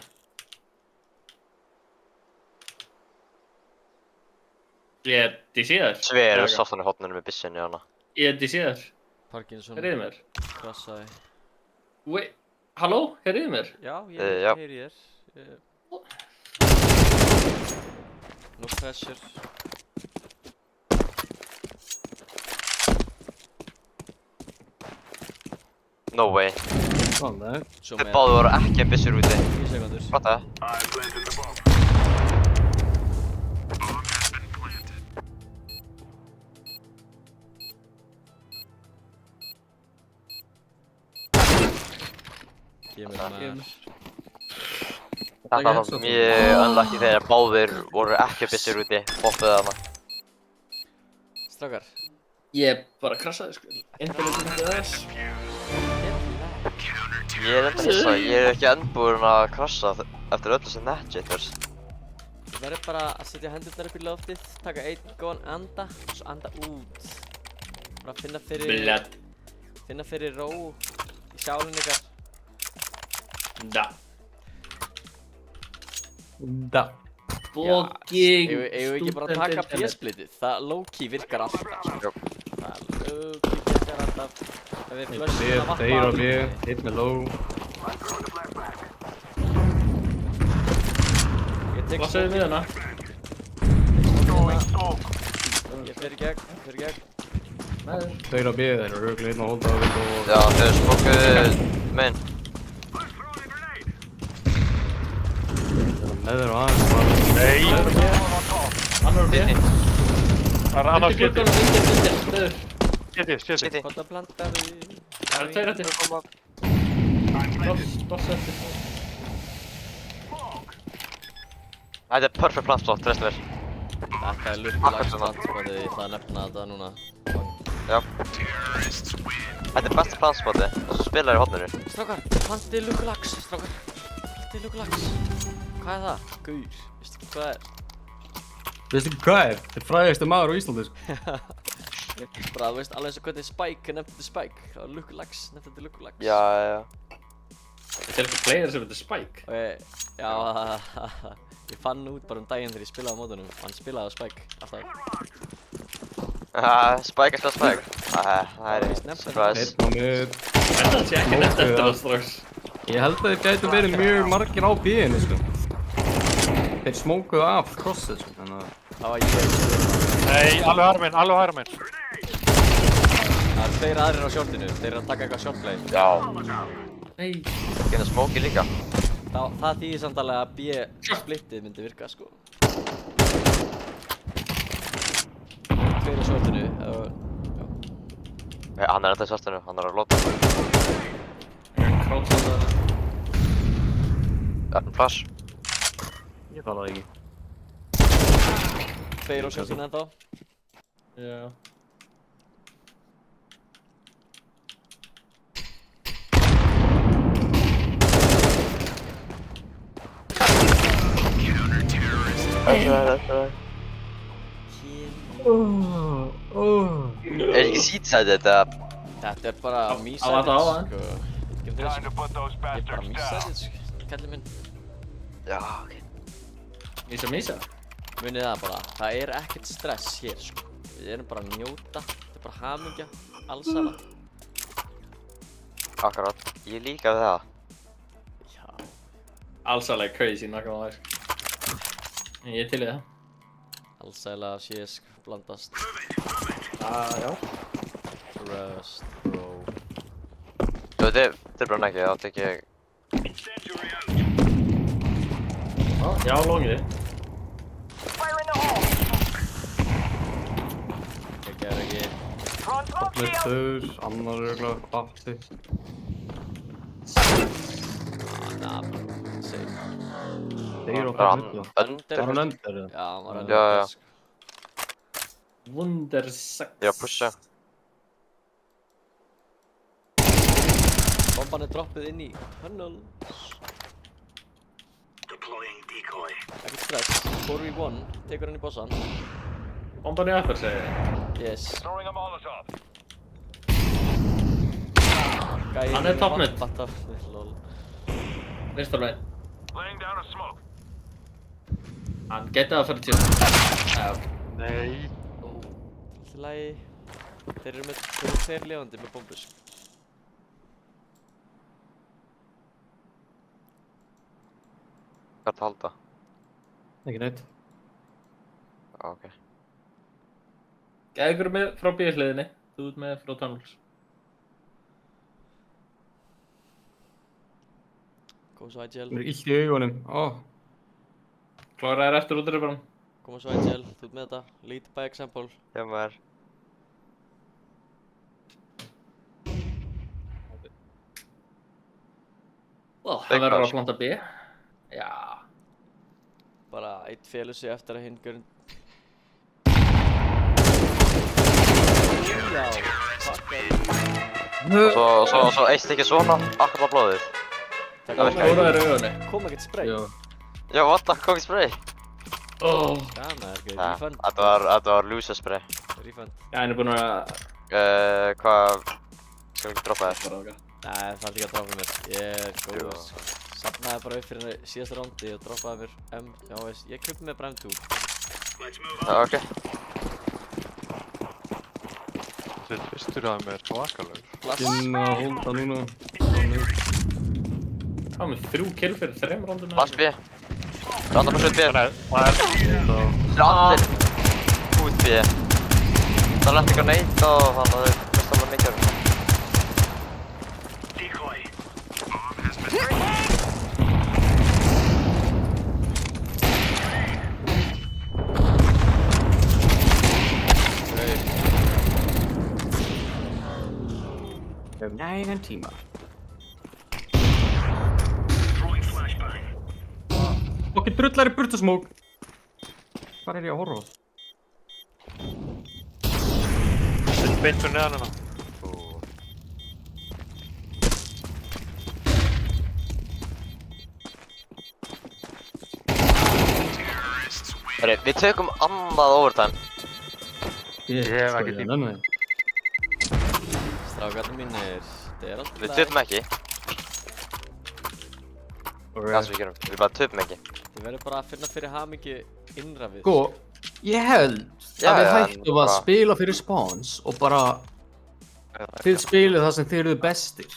Speaker 3: Ég DC þér.
Speaker 2: Sver softan í hotninu með byssunni hana.
Speaker 3: Ég DC þér.
Speaker 1: Parkinson
Speaker 3: Heyrðu mér.
Speaker 1: krassaði.
Speaker 3: Wait, halló, heyrðu mér.
Speaker 1: Já,
Speaker 2: Já.
Speaker 1: ég heyri þér. No pressure.
Speaker 2: No way.
Speaker 4: Alveg.
Speaker 1: Svo
Speaker 2: Þið
Speaker 1: með
Speaker 2: báðu voru ekki að byssur úti.
Speaker 1: 10 sekundur.
Speaker 2: What the?
Speaker 1: Kemur maður.
Speaker 2: Þetta var mjög unlucky þegar báðir voru ekki að byssur úti. Poppuðu hana.
Speaker 1: Strákar.
Speaker 3: Ég bara krassaði sko. Intelligent ass.
Speaker 2: Ég er enda hissa, ég er ekki enn búinn að krassa eftir öllu sem netjitters.
Speaker 1: Þú verður bara að setja hendurnar upp í loftið, taka einn góðan anda og svo anda út. Bara
Speaker 3: Bled.
Speaker 1: finna fyrir ró í sjálfinn ykkar.
Speaker 3: Da.
Speaker 4: Da.
Speaker 3: Fucking
Speaker 1: Eigum við ekki bara að taka PS-splitið? Það low-key virkar alltaf.
Speaker 2: Jú.
Speaker 1: Það low-key virkar alltaf. Ef við
Speaker 4: Einn
Speaker 1: flushum
Speaker 4: B,
Speaker 1: að vatna
Speaker 4: þeir á
Speaker 1: á
Speaker 4: B,
Speaker 1: línunni.
Speaker 4: einn með low.
Speaker 1: Ég tek
Speaker 3: Passaðu við hana.
Speaker 1: Ég fer í gegn.
Speaker 4: Þeir á B, þeir eru örugglega einn að holda á window og...
Speaker 2: Já, þeir smokkuðu minn.
Speaker 4: Þeir eru með þeir á aðeins bara...
Speaker 5: Nei!
Speaker 3: Annar B.
Speaker 5: Það er annars
Speaker 3: Undir
Speaker 5: getið.
Speaker 3: glugganum, undir.
Speaker 5: Getið.
Speaker 2: City.
Speaker 1: Hvort að planta við...
Speaker 3: Það eru tveir eftir. Doss eftir.
Speaker 2: Þetta er perfect plant slot, treystu mér.
Speaker 1: Þetta er
Speaker 2: Akkurat
Speaker 1: lukkulags
Speaker 2: svona.
Speaker 1: plantspotið, ég ætla að nefna þetta núna.
Speaker 2: Já. Þetta er besta plant spoti og svo spilar í hotninu.
Speaker 1: Strákar, plantið lukkulags, strákar. Plantið lukkulags. Hvað er það? Gaur, veistu ekki hvað það er?
Speaker 4: Veistu hvað er? Þetta er frægasti maður á Íslandi, sko.
Speaker 1: Bara, þú veist, alveg eins og hvernig Spike nefndi Spike. Það var lukkulags, nefndi lukkulags.
Speaker 2: Já.
Speaker 3: Þetta er eitthvað player sem heitir Spike.
Speaker 1: Ok, já, ég fann út bara daginn þegar ég spilaði á mótunum. Hann spilaði á Spike, alltaf.
Speaker 2: Spike er Spike. Það er surprise.
Speaker 4: Einn á mid.
Speaker 3: Þetta sé ekki nefnt eftir það strax.
Speaker 4: Ég held að þeir gætu verið mjög margir á B-inu, sko. Þeir smókuðu af crossið, sko, þannig að...
Speaker 1: Það var ég.
Speaker 5: Nei, alveg hægra minn.
Speaker 1: Það er tveir aðrir á shortinu. Þeir eru að taka eitthvað shortplay.
Speaker 2: Já.
Speaker 3: Nei.
Speaker 2: Gena smóki líka.
Speaker 1: Það þýðir samt alveg að B-splittið myndi virka, sko. Tveir á shortinu.
Speaker 2: Nei, hann er enda í svartinu, hann er að lota.
Speaker 3: Kráts á það.
Speaker 2: Öppn flash.
Speaker 4: Ég tala það ekki.
Speaker 1: Tveir á shortinu ennþá.
Speaker 3: Já.
Speaker 2: Er ekki seedside þetta?
Speaker 1: Þetta er bara
Speaker 3: Á- á
Speaker 1: mísæðið,
Speaker 3: þetta á hann.
Speaker 1: sko. Ekki um þess. Ég er bara mísæðið, sko. Kallið minn.
Speaker 2: Já, ok.
Speaker 3: Mísa.
Speaker 1: Munið það bara, það er ekkert stress hér, sko. Við erum bara að njóta. Þetta er bara hamingja, allsala.
Speaker 2: Akkurát. Ég líka við það.
Speaker 1: Já.
Speaker 3: Allsalega crazy, nakka maður. Ég er til í það.
Speaker 1: Allsæla, CS, blandast.
Speaker 3: Já.
Speaker 1: Rust, bro.
Speaker 2: Þetta er bara ekki, þá tek ég...
Speaker 3: Já, longið.
Speaker 1: Ég er ekki.
Speaker 4: Allir þurr, annar örugglega kvatti.
Speaker 1: Nah, bro. Safe.
Speaker 4: Þeir á
Speaker 2: Bara
Speaker 4: það. Var
Speaker 2: undir.
Speaker 4: hann undir það?
Speaker 1: Já, hann var að
Speaker 2: Já, já.
Speaker 1: sko.
Speaker 3: Wundersex.
Speaker 2: Já, pusha.
Speaker 1: Bomban er droppuð inn í tunnels. Ekkert stress. 4v1. Tekur hann í bossan.
Speaker 3: Bomban í aðferð, segir ég.
Speaker 1: Yes.
Speaker 3: Hann er top mid.
Speaker 1: Lol.
Speaker 3: Vinstar megin. Hann geti að fara til
Speaker 5: Nei.
Speaker 1: Allt í lagi. Þeir eru tveir lifandi með bombus.
Speaker 2: Hvað er að halda?
Speaker 4: Ekki neitt.
Speaker 2: Ok.
Speaker 3: Gægur með frá B-hliðinni. Þú ert með frá tunnels.
Speaker 1: Koma svo IGL.
Speaker 4: Mér er illt í augunum.
Speaker 3: Kláraðir eftir útrýparan.
Speaker 1: Koma svo IGL. Þú ert með þetta. Lead by example.
Speaker 2: Já, maður.
Speaker 3: Það verður að planta B. Já.
Speaker 1: Bara einn félur sig eftir að hinn görn. Já, fuck it.
Speaker 2: Og svo eitt stykki svona, akkur var blóðið.
Speaker 1: Það
Speaker 3: Kláraðir augunni.
Speaker 1: kom ekkert spray.
Speaker 2: Já, what the fuck spray?
Speaker 1: Gana, refund.
Speaker 2: Þetta var loser spray.
Speaker 1: Refund.
Speaker 3: Já, hann er búinn að...
Speaker 2: Hvað... Skal ekki droppa þér?
Speaker 1: Nei, það þarf ekki að droppa mér. Ég er góður. Safnaði bara upp fyrir síðasta rondi og droppaði mér M. Já, veist, ég köpti mér bara M2.
Speaker 2: Já, ok.
Speaker 5: Þessi tvistur að mér svakalegur.
Speaker 4: Inn að holda núna.
Speaker 3: Hvað með 3 kill fyrir 3 rondum?
Speaker 2: Last B. Randa bara B.
Speaker 5: Það er...
Speaker 2: Allir út B. Það lent ykkur neitt og þannig að þau kosti alveg mikið.
Speaker 4: Við hefum nægan tíma. Okkur drullar í burtusmók. Hvað er ég að horfa á?
Speaker 5: Þetta er beint fyrir neðan hérna.
Speaker 2: Herri, við tökum annað overtime.
Speaker 4: Ég
Speaker 5: hef ekki tíma.
Speaker 1: Strákarnir mínir, þetta er alltaf
Speaker 2: Við töpum ekki. Það sem við gerum. Við bara töpum ekki.
Speaker 1: Þið verður bara að finna fyrir hamingju innra við.
Speaker 4: Sko, ég held
Speaker 2: Já,
Speaker 4: að við
Speaker 2: já,
Speaker 4: hættum að
Speaker 2: bara-
Speaker 4: spila fyrir spawns og bara þið spilið það sem þið eruð bestir.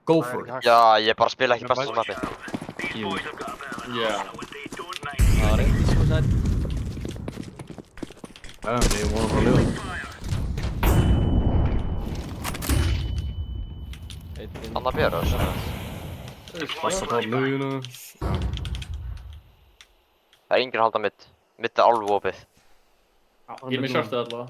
Speaker 4: Go for it.
Speaker 2: Já, ég bara spila ekki besta sem mappi.
Speaker 3: Já.
Speaker 1: Það var reynd, sko sætt.
Speaker 4: Já, við vorum frá liða.
Speaker 2: Annar björ og svona.
Speaker 4: Passa það löguna.
Speaker 2: Það er yngri að halda mitt. Mitt er alveg opið.
Speaker 3: Ég er með shortið allavega.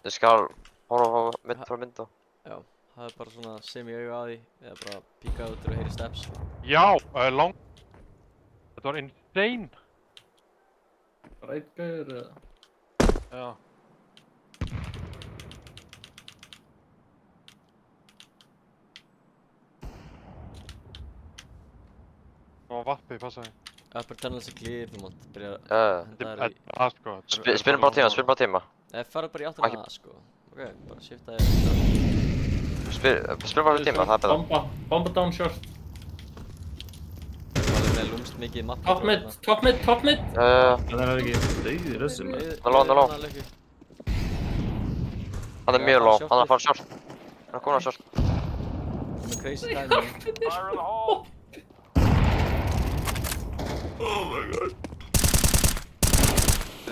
Speaker 2: Ég skal horfa á mitt frá myndu.
Speaker 1: Já, það er bara svona sem ég auga á því. Eða bara píka út og heyri steps.
Speaker 5: Já, lang... Þetta var insane.
Speaker 3: Bara einn gauður eða...
Speaker 5: Já. Það var vappið, passaði.
Speaker 1: Upper tunnels er clear, þú mátt byrja að
Speaker 2: Já,
Speaker 1: henda þér í...
Speaker 5: Það sko.
Speaker 2: spilum bara tíma, spilum bara tíma.
Speaker 1: Nei, farðu bara í áttina
Speaker 2: Ekki-
Speaker 1: að, sko. Ok, bara shifta þér.
Speaker 2: Spilum bara tíma, það er betra.
Speaker 3: Bomba down short.
Speaker 1: Það er með lúmst mikið mappi.
Speaker 3: Top mid, top mid, top mid!
Speaker 4: Það er ekki dauðir þessum.
Speaker 2: Það ló. Hann er mjög low, hann er að fara short. Hann er komin að short.
Speaker 1: Það er crazy timing.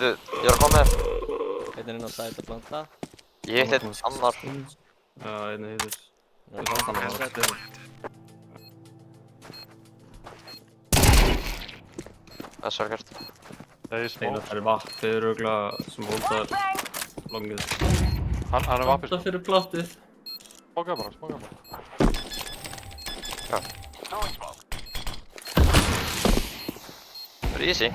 Speaker 2: Ég er að koma með þér.
Speaker 1: Einn er inn á side að planta.
Speaker 2: Ég hitt einn annar.
Speaker 4: Já, einnig heitur.
Speaker 1: Það er planta með side.
Speaker 2: Það er sorgert.
Speaker 5: Það er
Speaker 4: Einar
Speaker 5: smá.
Speaker 4: það er vatn, þið eru örugglega sem holdar longið.
Speaker 5: Hann er vappið.
Speaker 3: Bomba fyrir plottið.
Speaker 5: Smóka bara, smóka bara.
Speaker 2: Það er easy.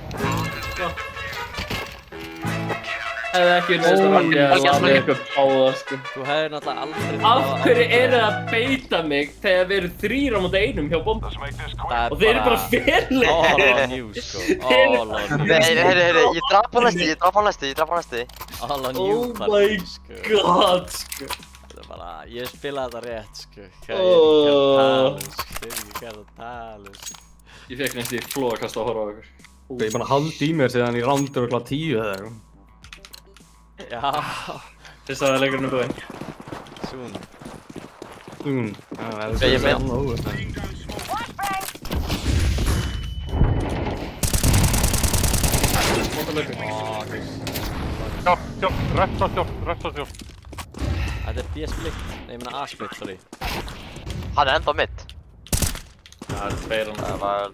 Speaker 3: hefði ekki neðst að randi að laða ykkur báða, sko.
Speaker 1: Þú hefði náttúrulega aldrei
Speaker 3: Af hverju eru það að beita mig þegar við erum 3 á móti 1 hjá bomba? Og þeir eru bara félir.
Speaker 1: All on you, sko. All on you.
Speaker 2: Nei, heyrðu, ég draf á næsti.
Speaker 1: All on you,
Speaker 3: Oh my
Speaker 1: sko.
Speaker 3: god, sko.
Speaker 1: Það er bara, ég spilaði þetta rétt, sko.
Speaker 3: Oh.
Speaker 1: Ég er ekki að tala, sko.
Speaker 3: Ég fekk næst í flóðakast að horfa á ykkur.
Speaker 4: Ég er bara haldi í mér síðan ég rándi örugglega 10 eða eitthvað.
Speaker 1: Já,
Speaker 3: Fyrst að það leikurinn er búinn.
Speaker 1: soon.
Speaker 2: Ok, ég með.
Speaker 3: Móta leikur.
Speaker 5: Refsa.
Speaker 1: Þetta er B-split, nei, ég meina A-split, sorry.
Speaker 2: Hann er enda á mitt.
Speaker 3: Það er tveir hann.
Speaker 2: Það var...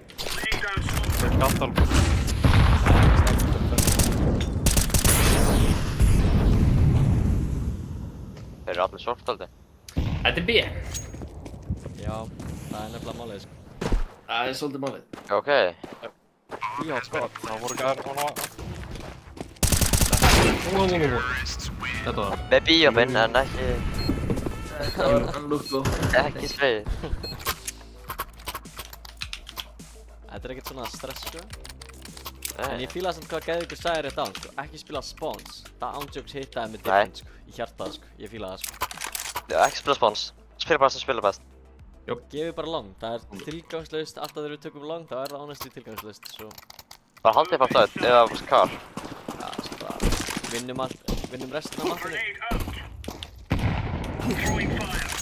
Speaker 5: Skandal.
Speaker 2: Þeir eru allir sortaldi.
Speaker 3: Þetta er B.
Speaker 1: Já, það er nefnilega málið, sko.
Speaker 3: Það er svolítið málið.
Speaker 2: Ok.
Speaker 5: Já, skot. Það voru gæðir svona...
Speaker 4: Þetta var
Speaker 2: Með bíóminn en ekki...
Speaker 3: Það var lúkku.
Speaker 2: Ekki spreyið.
Speaker 1: Þetta er ekkert svona stress, sko. En
Speaker 2: Nei.
Speaker 1: ég fílaði samt hvað Geðvíkur sagði rétt án, sko. Ekki spila spawns. Það ándjóks hittaði með
Speaker 2: Nei.
Speaker 1: different, sko. Í hjartað, sko. Ég fílaði það, sko.
Speaker 2: Já, ekki spila spawns. Spila bara sem spila best.
Speaker 1: Gefið bara long. Það er tilgangslaust. Alltaf þegar við tökum long, þá er það honestly tilgangslaust, svo...
Speaker 2: Bara haldið bara döð, eða kar.
Speaker 1: Já, svo bara... Vinnum restina af mappinu.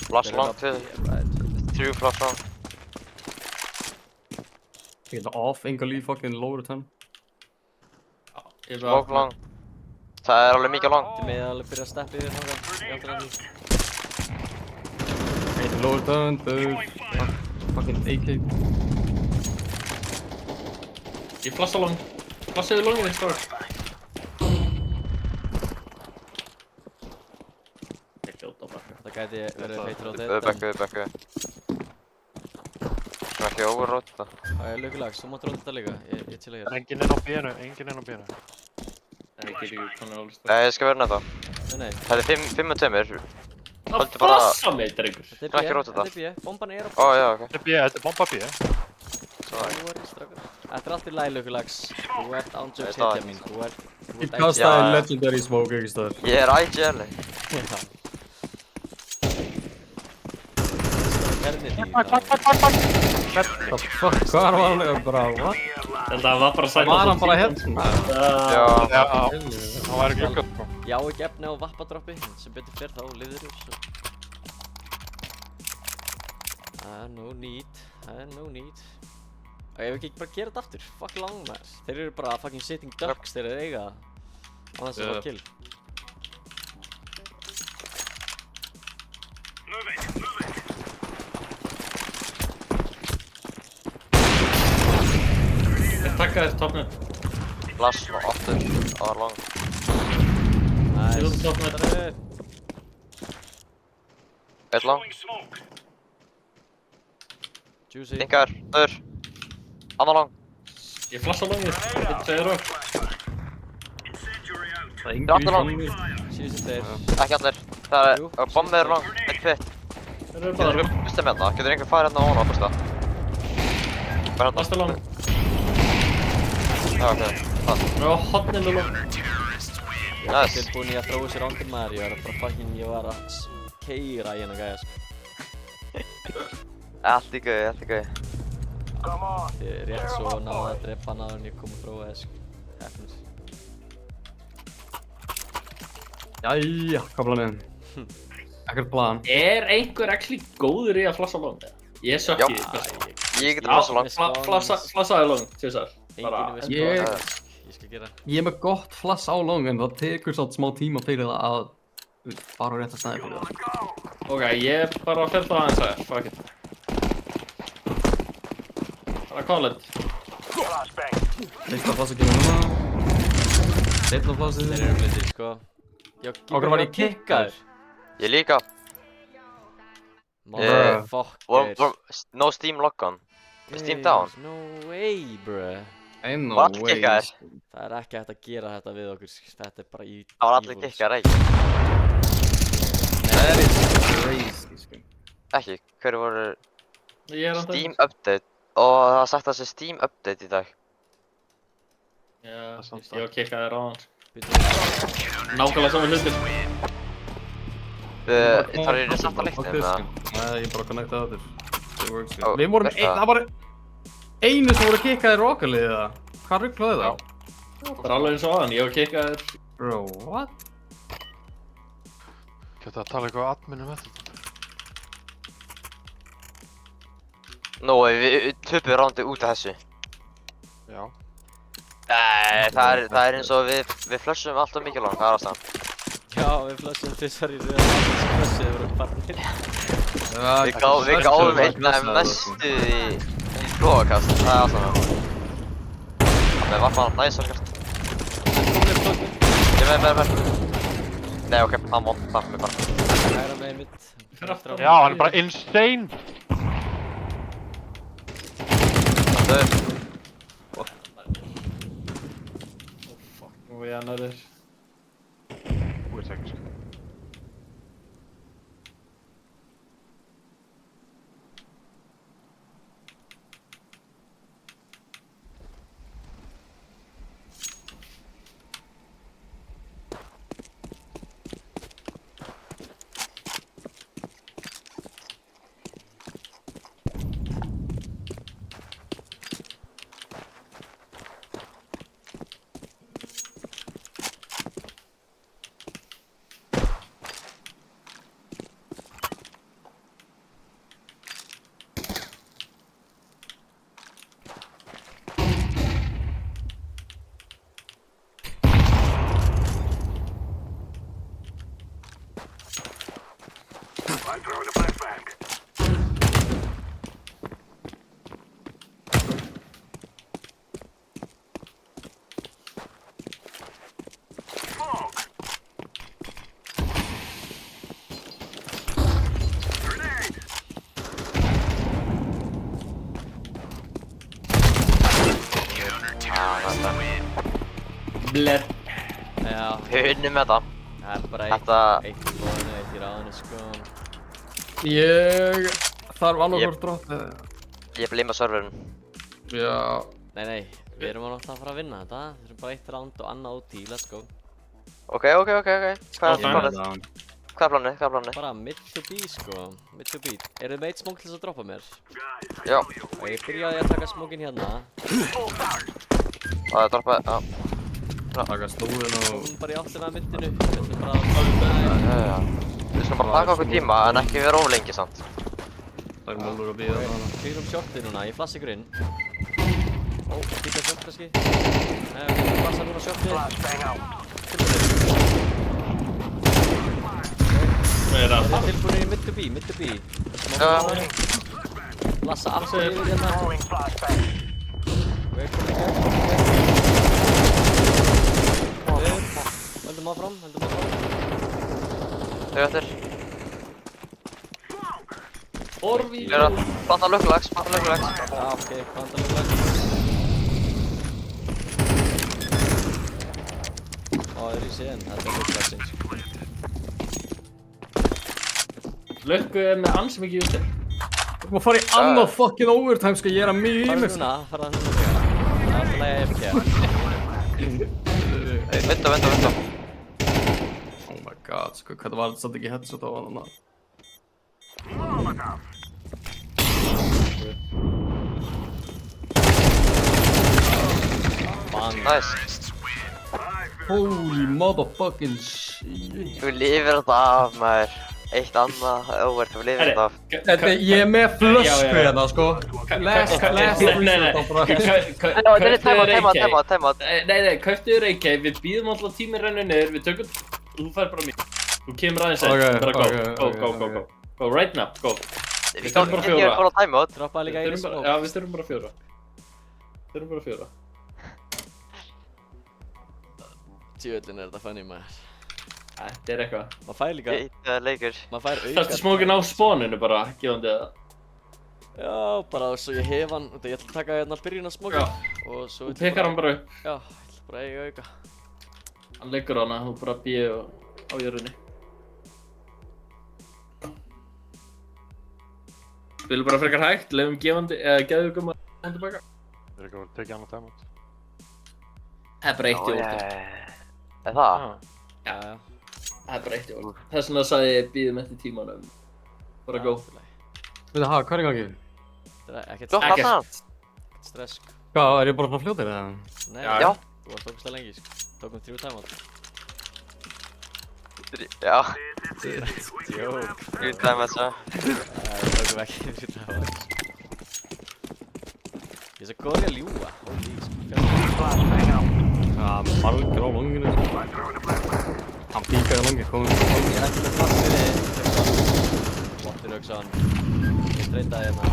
Speaker 2: Flash long, 2,
Speaker 1: Right.
Speaker 2: 3 flash long.
Speaker 4: Ég geta off, enga líf, fucking low return.
Speaker 3: Ég
Speaker 2: Smoke long. Það er alveg mikið long.
Speaker 1: Þið með alveg byrja að steppa yfir þangað. Ég áttur að því.
Speaker 4: Eitt low return, fucking AK.
Speaker 3: Ég flassa long. Flassaði longið þitt, stór. Ég hljóta á bakka.
Speaker 1: Það gæti verið feitur á þetta.
Speaker 2: Öðbekku. Sem ekki overrótt það.
Speaker 1: Það er lögulags, þú mátt róta þetta líka. Ég chilla hér.
Speaker 5: Enginn inn á bínu,
Speaker 3: Nei, ég get ekki konar alveg stór.
Speaker 2: Nei, ég skal vera næta.
Speaker 1: Nei,
Speaker 2: Það er 5 og 2.
Speaker 3: Það
Speaker 2: Haltu bara-
Speaker 3: flassa mig, drengur.
Speaker 1: þetta er
Speaker 2: Ekki
Speaker 1: B,
Speaker 2: róta
Speaker 1: þetta
Speaker 2: þetta.
Speaker 1: er B. Bomban er á
Speaker 2: Ó, já, ok.
Speaker 5: Þetta er bomba bíu.
Speaker 1: Þetta er allt í lagi lögulags. Þú ert ándjóks
Speaker 2: Það er
Speaker 1: hitja mín. Þú ert...
Speaker 4: Ég
Speaker 2: Já,
Speaker 4: kastaði
Speaker 2: já.
Speaker 4: legendary smoke ekki stöður.
Speaker 2: Ég er IGL.
Speaker 1: Kernity.
Speaker 4: Fuck, hvað var hann bara, what?
Speaker 3: Þetta var bara sætt
Speaker 4: Var hann bara hérna?
Speaker 2: Já.
Speaker 5: Já, það væri glukkat, sko.
Speaker 1: Ég á ekki efni á vappadroppi, sem betur fer þá liður svo. Það er no need. Og ég vil ekki bara gera þetta aftur, fuck long maður. Þeir eru bara fucking sitting ducks þegar þeir eiga það. Á þess að fá kill.
Speaker 3: Ég takkaði topnum.
Speaker 2: Flash og 8. Það var long.
Speaker 3: Ég vil
Speaker 1: Nice.
Speaker 3: topnum.
Speaker 1: Það er...
Speaker 2: 1 long.
Speaker 1: Juicy.
Speaker 2: Dinkar. Öður. Annar long.
Speaker 3: Ég flassa longið. Þetta segir okk.
Speaker 4: Það er engin
Speaker 2: Allir long.
Speaker 4: líf.
Speaker 1: Síðustu þeir.
Speaker 2: Ekki allir. Það
Speaker 1: Jú.
Speaker 2: er bombið er long. 1 pit.
Speaker 3: Þeir eru
Speaker 2: Getur
Speaker 3: bara.
Speaker 2: við bustið með það? Getur einhver farið hérna ofan á fyrsta? Bara hérna.
Speaker 3: Flassa long.
Speaker 2: Já, ok. Það.
Speaker 3: Við erum á hotninu long.
Speaker 1: Ég var
Speaker 2: Nice.
Speaker 1: tilbúinn í að þróa sér ándir maður. Ég var að keira í hennar gæja, sko.
Speaker 2: Allt í gauði,
Speaker 1: Ég er rétt svo náði að drepa hann áður en ég kom að þróa þess, sko. Efnir.
Speaker 4: Jæja, hvað planið? Ekkert plan.
Speaker 3: Er einhver actually góður í að flassa long? Ég er sökk í
Speaker 2: Já.
Speaker 3: því.
Speaker 2: Ég getur
Speaker 3: Já,
Speaker 2: flassa long.
Speaker 3: Flassaði long, tjóðsar.
Speaker 1: Enginn er við
Speaker 4: Ég-
Speaker 1: spáð. Ég skal gera.
Speaker 4: Ég er með gott flass á long en það tekur svolítið smá tíma fyrir það að fara á rétta staði fyrir það.
Speaker 3: Ok, ég bara fer það aðeins aðeins, fuck it. Bara kálið.
Speaker 4: Fyrsta flass að gefa núna. Setna flassið.
Speaker 1: Þeir eru blindið, sko.
Speaker 4: Okkur var ég kickaður.
Speaker 2: Ég líka.
Speaker 1: Motherfucker.
Speaker 2: No Steam lock on. Steam down.
Speaker 1: No way, bruh.
Speaker 4: Ain't no
Speaker 2: Var allir
Speaker 4: way.
Speaker 2: kikkaðir?
Speaker 1: Það er ekki hægt að gera þetta við okkur, þetta er bara í...
Speaker 2: Það var allir
Speaker 1: evil,
Speaker 2: kikkar, ekki?
Speaker 4: That is crazy, sko.
Speaker 2: Ekki, hverju voru
Speaker 3: Ég er andan.
Speaker 2: Steam update og það var sagt að það sé Steam update í dag.
Speaker 3: Já,
Speaker 5: er samt
Speaker 3: ég var kikkaðir á hann.
Speaker 1: Býtum
Speaker 3: Nákvæmlega saman hlutir.
Speaker 2: Það er samt að leikna um það.
Speaker 4: Nei, ég bara connecta það til.
Speaker 2: Ó,
Speaker 4: Við vorum,
Speaker 2: þetta-
Speaker 4: það var einu sem voru kikkaðir Rocket-liðið það. Hvað rugglaði það?
Speaker 3: Bara alveg eins og aðan, ég var kikkaðir.
Speaker 4: Bro, what?
Speaker 5: Geta að tala eitthvað admin þetta.
Speaker 2: Nú, við töpum rándi út af þessu.
Speaker 5: Já.
Speaker 2: Nei, það er eins og við flushum alltaf mikið langt, það er ástæðan.
Speaker 1: Já, við flushum tvisvar í röð og flushið voru farnir.
Speaker 2: Við gáðum einna mestu í flóðakast, það er ástæðan. Það var bara næs að kast. Ég með. Nei, ok, hann vond, það fyrir bara.
Speaker 1: Hægra megin mitt.
Speaker 5: Já, hann er bara insane!
Speaker 2: Það döður.
Speaker 3: Og ég annar þér.
Speaker 5: Wait a second.
Speaker 3: Bled.
Speaker 1: Já,
Speaker 2: Við unnum með það.
Speaker 1: það er bara
Speaker 2: Þetta-
Speaker 1: eitt í bóðinu, eitt í ráðinu, sko.
Speaker 4: Ég þarf annarkvort drótt.
Speaker 2: Ég blíma serverinn.
Speaker 4: Já.
Speaker 1: Nei, við erum náttúrulega að fara að vinna þetta. Við erum bara eitt ránd og annað út í, let's go.
Speaker 2: Ok. Hvað er planið? Hvað er planið?
Speaker 1: Bara mid to B, sko. Mid to B. Eru þið meitt smók til þess að droppa mér?
Speaker 2: Já,
Speaker 1: Og ég byrjaði að taka smókin hérna.
Speaker 2: það er droppað, já.
Speaker 4: Taka slúðin og...
Speaker 1: Hún bara í áttina að myndinu. Við ætlum bara að...
Speaker 2: Já. Við skulum bara taka okkur tíma en ekki vera of lengi samt.
Speaker 4: Það er málur að býða það.
Speaker 1: Kvírum shortið núna, ég flassi ykkur inn. Ó, kýta short kannski. Nei, ok, flassa núna shortið. Tilbúinir í mid to B, mid to B. Flassa aftur yfir hérna. Við komum ekki. Höldum áfram.
Speaker 2: Þau eftir.
Speaker 3: Orvi.
Speaker 2: Ég er að planta löggulags.
Speaker 1: Já, ok, kvantalega. Ó, það er í síðan, þetta er lukkulagsins.
Speaker 3: Lökku er með ansi mikið út.
Speaker 4: Þú má fara í annað fucking overtime, sko, ég er að
Speaker 1: Farðu
Speaker 4: mýmis.
Speaker 1: núna, farðu núna. Það er alltaf að FK.
Speaker 2: Venda.
Speaker 4: Oh my god, sko, hvað var þetta samt ekki headshot á hann?
Speaker 1: Bang.
Speaker 2: Nice.
Speaker 4: Holy motherfucking shit.
Speaker 2: Þú lifir þetta af, maður. Eitt annað, óvert, þú lifir þetta af.
Speaker 4: Þetta, ég er með flösku hérna, sko. Last
Speaker 2: Time out.
Speaker 3: Nei, kauftu Reykjavík, við býðum alltaf tíminn rennu niður, við tökum, þú fær bara mér. Þú kemur aðeins einn, bara go. Go, right now, go.
Speaker 2: Við gáum ekki að fara á time out.
Speaker 1: Droppaði líka einu smók.
Speaker 3: Já, við styrum bara 4. Styrum bara 4.
Speaker 1: Tjöðlinn er þetta funny maður.
Speaker 3: Þetta er eitthvað.
Speaker 1: Maður fær líka,
Speaker 2: Eitt leikur.
Speaker 1: maður fær auka.
Speaker 3: Þarftu smókin á spóninu bara, gefandi það.
Speaker 1: Já, bara svo ég hef hann, ég ætla að taka hérna byrjun að smoka
Speaker 3: Já.
Speaker 1: og svo
Speaker 3: Þú pekar hann bara upp.
Speaker 1: Já, ég ætla bara að eiga auka.
Speaker 3: Hann liggur á hana, þú bara býði á jörðinni. Spilum bara frekar hægt, leifum geðugum að hann tilbaka.
Speaker 5: Það er ekki að tekið annað time out.
Speaker 3: Það er bara eitt í úr.
Speaker 2: Er það?
Speaker 1: Já, já.
Speaker 3: Það er bara eitt í úr. Þess vegna sagði ég býðum eftir tímanum. Bara go.
Speaker 4: Veitu, hvað er í gangi?
Speaker 1: Það er ekkert
Speaker 2: Þú
Speaker 3: Ekkert.
Speaker 2: hann?
Speaker 1: stress, sko.
Speaker 4: Hvað, er ég bara svona fljótir eða?
Speaker 1: Nei,
Speaker 3: Já.
Speaker 2: Já.
Speaker 1: þú varst ógustlega lengi, sko. Tókum 3 timeout.
Speaker 2: Já.
Speaker 1: Jók.
Speaker 2: 3 time out, svo.
Speaker 1: Við tókum ekki 3 timeout. Ég er svo góð í að ljúga. Holy, sko.
Speaker 4: Já, margur á longinu. Hann píkaði longi, komið.
Speaker 1: Ég er ekki með plats fyrir Bottir hugsaðan. Ég streytaði hérna.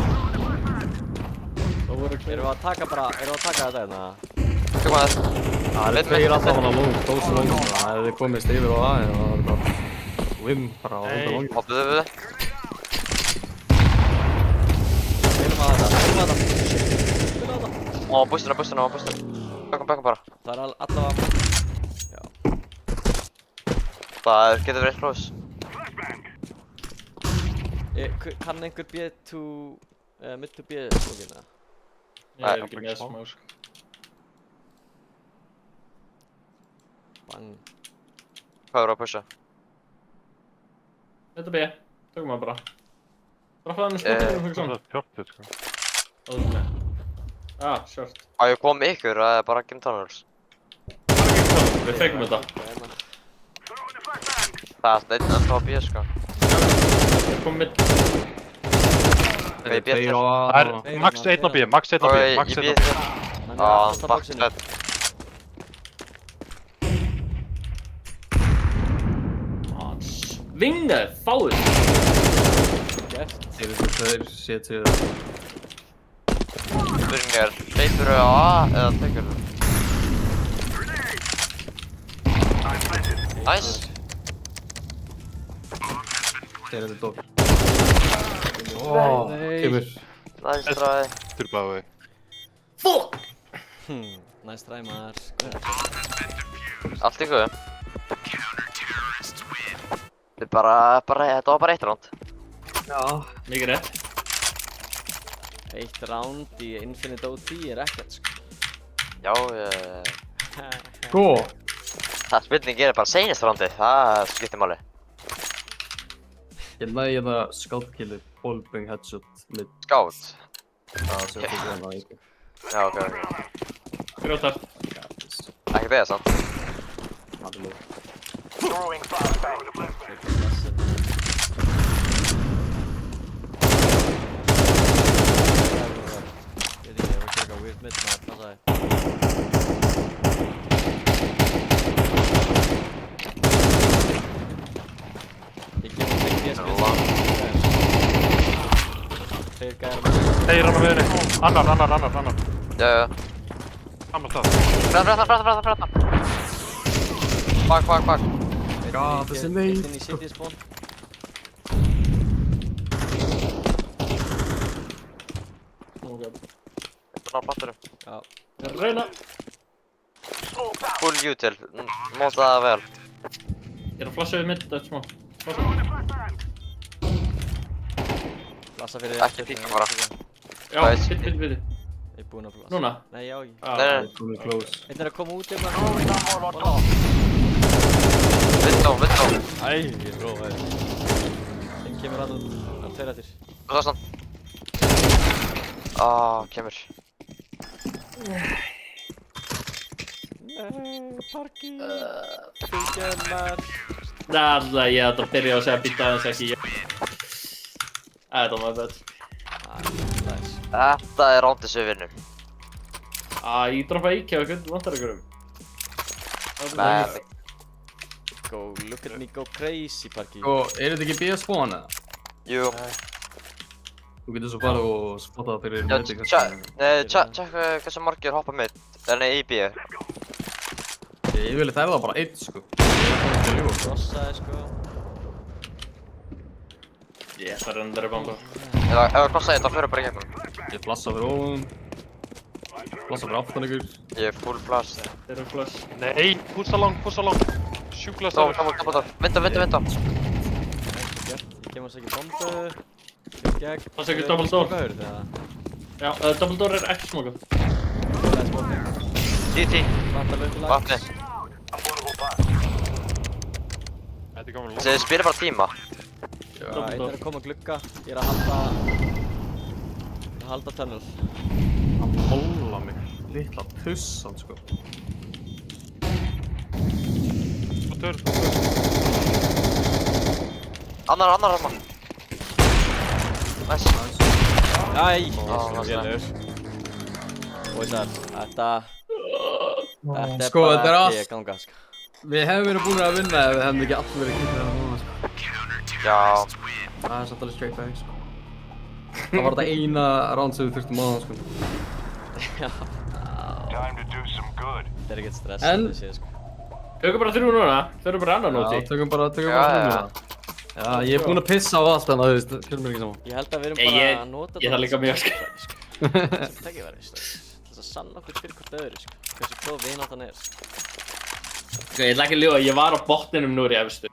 Speaker 1: Erum við að taka þetta hérna?
Speaker 2: Tökum að þess.
Speaker 4: Það er tveir alltaf hann á long, dósi long. Það hefði komist yfir á það, en það var bara vim bara á undan longi.
Speaker 2: Hoppuðu við þið.
Speaker 1: Spilum að þetta. Spilum að þetta.
Speaker 2: Ó, bústina. Bökkum bara.
Speaker 1: Það er allavega... Já.
Speaker 2: Það getur verið close.
Speaker 1: Kann einhver B2... mid to B slókina?
Speaker 3: Ég er ekki með smá, sko.
Speaker 1: Bang.
Speaker 2: Hvað eru að pusha?
Speaker 3: Þetta B. Tökum hann bara. Droppaði hann í smótið og fyrir
Speaker 5: Það
Speaker 3: svona.
Speaker 5: er pjórtið, sko.
Speaker 3: Það er með. Ah, short.
Speaker 2: Á ég að koma með ykkur, það er bara Game Tunnels.
Speaker 3: Við feikum þetta.
Speaker 2: Það er einn ennþá að býja, sko.
Speaker 3: Ég kom með...
Speaker 2: Við býja
Speaker 4: Tveir á
Speaker 2: til.
Speaker 5: Það er max 1 á B, max 1 á
Speaker 2: Og
Speaker 5: B,
Speaker 2: ég
Speaker 5: max 1 á
Speaker 2: býja
Speaker 5: B.
Speaker 2: til.
Speaker 1: Hann
Speaker 2: Já,
Speaker 1: er alltaf
Speaker 2: max
Speaker 1: bóksinu.
Speaker 2: 1.
Speaker 3: Vingaði, fáið!
Speaker 1: Gert.
Speaker 4: Þeir sétu það.
Speaker 2: Spurning er, hleypur þau á A eða tekur þau? Nice.
Speaker 4: Þeir eru dór. Ó, kemur.
Speaker 2: Nice try.
Speaker 5: Turbáði.
Speaker 3: Fuck!
Speaker 1: Næst try maður.
Speaker 2: Allt í guðu. Þetta var bara eitt round.
Speaker 4: Já.
Speaker 3: Mikið rétt.
Speaker 1: Eitt round í Infinite OT er ekkert, sko.
Speaker 2: Já,
Speaker 4: Sko.
Speaker 2: það spilning er bara seinast roundið, það skiptir máli.
Speaker 4: Ég næði hérna skátkillir, ballbang headshot mid.
Speaker 2: Scout.
Speaker 4: Það sem ég fyrir hérna ekki.
Speaker 2: Já, ok.
Speaker 3: Grjótar.
Speaker 2: Ekki beða samt.
Speaker 4: Það er lóð.
Speaker 1: Ég veit ekki, ég var að gera eitthvað weird mid maður, passaði. Ég gef hann ekki DS Tveir gæjar með
Speaker 5: Þeir hann á miðunni. Annar.
Speaker 2: Já.
Speaker 5: Saman stað.
Speaker 2: Fræta. Bak.
Speaker 4: God, þessi nade.
Speaker 1: Einn í city spawn.
Speaker 2: Þetta ná platturum.
Speaker 1: Já.
Speaker 3: Reyna.
Speaker 2: Full util, nota það vel.
Speaker 3: Ég er að flasha við mitt, þetta er smá. Flasha.
Speaker 1: Blassa fyrir
Speaker 2: Ekki píka bara.
Speaker 3: Já,
Speaker 2: Nice.
Speaker 3: bitti.
Speaker 1: Ég er búinn að blassa.
Speaker 3: Núna?
Speaker 1: Nei, já ekki.
Speaker 2: Nei.
Speaker 4: Komið close.
Speaker 1: Einn er að koma út hérna.
Speaker 2: Window.
Speaker 1: Æ, ég er rófaður. Einn kemur hann út. Hann tveir eftir.
Speaker 2: Og það stann. Kemur.
Speaker 1: Nei, parki. Fylgjarnar.
Speaker 3: Það, ég ætla að byrja á að segja býta aðeins ekki. Þetta var þetta.
Speaker 1: Nice.
Speaker 2: Þetta er roundið sem við vinnum.
Speaker 3: Ég droppa IKEA og hvernig vantar ykkur um.
Speaker 2: Nei,
Speaker 1: Go, look at me go crazy, parki.
Speaker 4: Sko, er þetta ekki B spawn eða?
Speaker 2: jú.
Speaker 4: Þú getur svo farið og spottað fyrir
Speaker 2: Já,
Speaker 4: midi
Speaker 2: tjekk hversu margir hoppa mitt. Nei, í B.
Speaker 4: Ég vil það er það bara einn, sko. Ég er ekki að ljúga.
Speaker 1: Crossaði, sko.
Speaker 3: Ég ætla að reyna þeirra bomba.
Speaker 2: Ef það kosta eitt, þá fyrir bara í gegnum.
Speaker 4: Ég flassa fyrir ofan. Flassa fyrir aftan ykkur.
Speaker 2: Ég er full blast.
Speaker 3: Þeir eru flash.
Speaker 5: Nei, pússa lang. Sjúklega
Speaker 2: Double. Vinda.
Speaker 1: Ég kemur sér ekki bombu. Gegn.
Speaker 3: Það sé ekki double door.
Speaker 1: Smokaður þegar.
Speaker 3: Já, double door er ekki smokað.
Speaker 1: Það er smokað.
Speaker 2: TT.
Speaker 1: Vantar lög til
Speaker 2: Vatni.
Speaker 5: Þetta er komin
Speaker 2: Þið spyrir bara tíma.
Speaker 1: Já, einn er að koma að glugga. Ég er að halda tunnel.
Speaker 4: Að hóla mig. Litla tussan, sko.
Speaker 5: Dör.
Speaker 2: Annar. Nice.
Speaker 1: Æ,
Speaker 2: það er
Speaker 1: lélegur. Boysar, þetta er
Speaker 4: Sko, þetta er
Speaker 1: bara
Speaker 4: allt-
Speaker 1: ekki að ganga, sko.
Speaker 4: Við hefum verið búin að vinna ef við hefum ekki allir verið kýrðið að núna, sko.
Speaker 2: Já.
Speaker 4: Það er samt alveg straight back, sko. Það var þetta eina round sem við þurftum á það, sko.
Speaker 1: Já. Þetta er ekkert stress
Speaker 4: En-
Speaker 1: þetta sé, sko.
Speaker 3: Tökum bara 3 núna. Þau eru bara annan
Speaker 4: Já,
Speaker 3: nóti.
Speaker 4: tökum bara
Speaker 2: Já.
Speaker 4: núna. Já, ég er búinn að pissa á allt þannig að þú veist, kjörnum mér ekki saman.
Speaker 1: Ég held að við erum
Speaker 3: Ég-
Speaker 1: bara að nota
Speaker 3: ég þarf líka mjög, sko.
Speaker 1: Það ekki verið, sko. Þess að sanna okkur fyrir hvort öðru, sko. Hversu góð vináttan er, sko.
Speaker 3: Sko, ég ætla ekki að ljúga, ég var á botninum núr í efstu.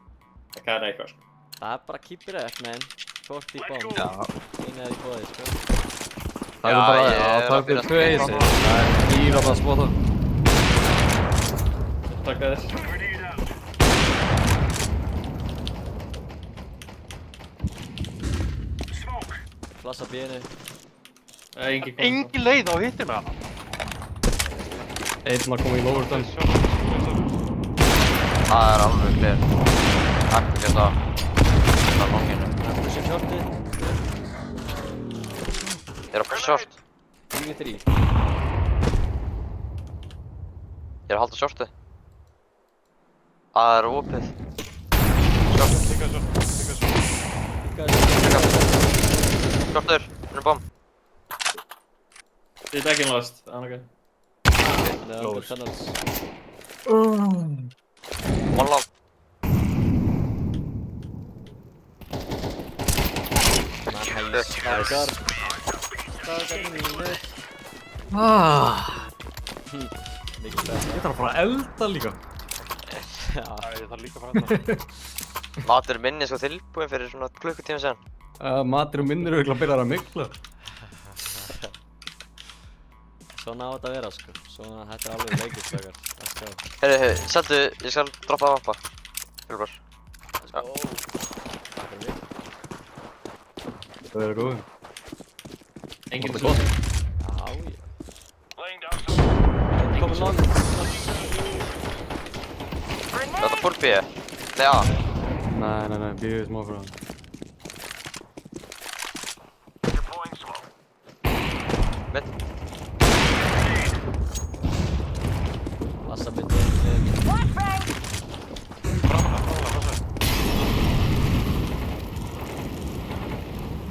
Speaker 3: Það er eitthvað, sko.
Speaker 1: Það er bara keep it up, man. 40 bomb.
Speaker 4: Já.
Speaker 1: Einu er í bóði, sko.
Speaker 4: Það er
Speaker 2: Já,
Speaker 4: bara,
Speaker 2: ég
Speaker 4: já,
Speaker 2: er
Speaker 4: það
Speaker 2: að
Speaker 4: er fyrir
Speaker 2: byrja að
Speaker 4: 2 eisi. Það er dýr að það spota.
Speaker 3: Takk að þér.
Speaker 1: Flassa bínu.
Speaker 3: Engin kom.
Speaker 5: Engin leið á hittina.
Speaker 4: Einn að koma í Lowerton.
Speaker 2: Það er alveg clear. Takk fyrir þetta. Það er longinu.
Speaker 1: Pushing shortið.
Speaker 2: Ég er að push short.
Speaker 1: 3v3.
Speaker 2: Ég er að halda shortið. Það er opið.
Speaker 5: Líka svo.
Speaker 2: Shortur. Hún er bomb.
Speaker 3: Þið er ekki lost. Annarkað.
Speaker 1: Það er okkur tunnels.
Speaker 2: One long.
Speaker 1: Nice. Stakar. Stakar mínir. Mikið stress.
Speaker 4: Ég þarf að fara að elda líka.
Speaker 1: Já.
Speaker 5: Æ, ég þarf líka að fara þetta.
Speaker 2: Matur minni sko tilbúinn fyrir svona klukkutíma síðan.
Speaker 4: Matur og minnir eru að byrja að mikla.
Speaker 1: Svona á þetta að vera, sko. Svona, þetta er alveg leikir, stakar. Let's go.
Speaker 2: Heyrðu, sendu, ég skal droppa að vampa. Hjálpar.
Speaker 1: Let's go. Takk fyrir mig.
Speaker 4: Það er góð.
Speaker 3: Engin
Speaker 4: Var
Speaker 3: svo.
Speaker 4: þetta
Speaker 1: Já, já. Einn kominn long.
Speaker 2: Þetta full B. Nei, A.
Speaker 4: Nei, býðið smá fyrir hann.
Speaker 2: Mitt.
Speaker 1: Lassa myndi.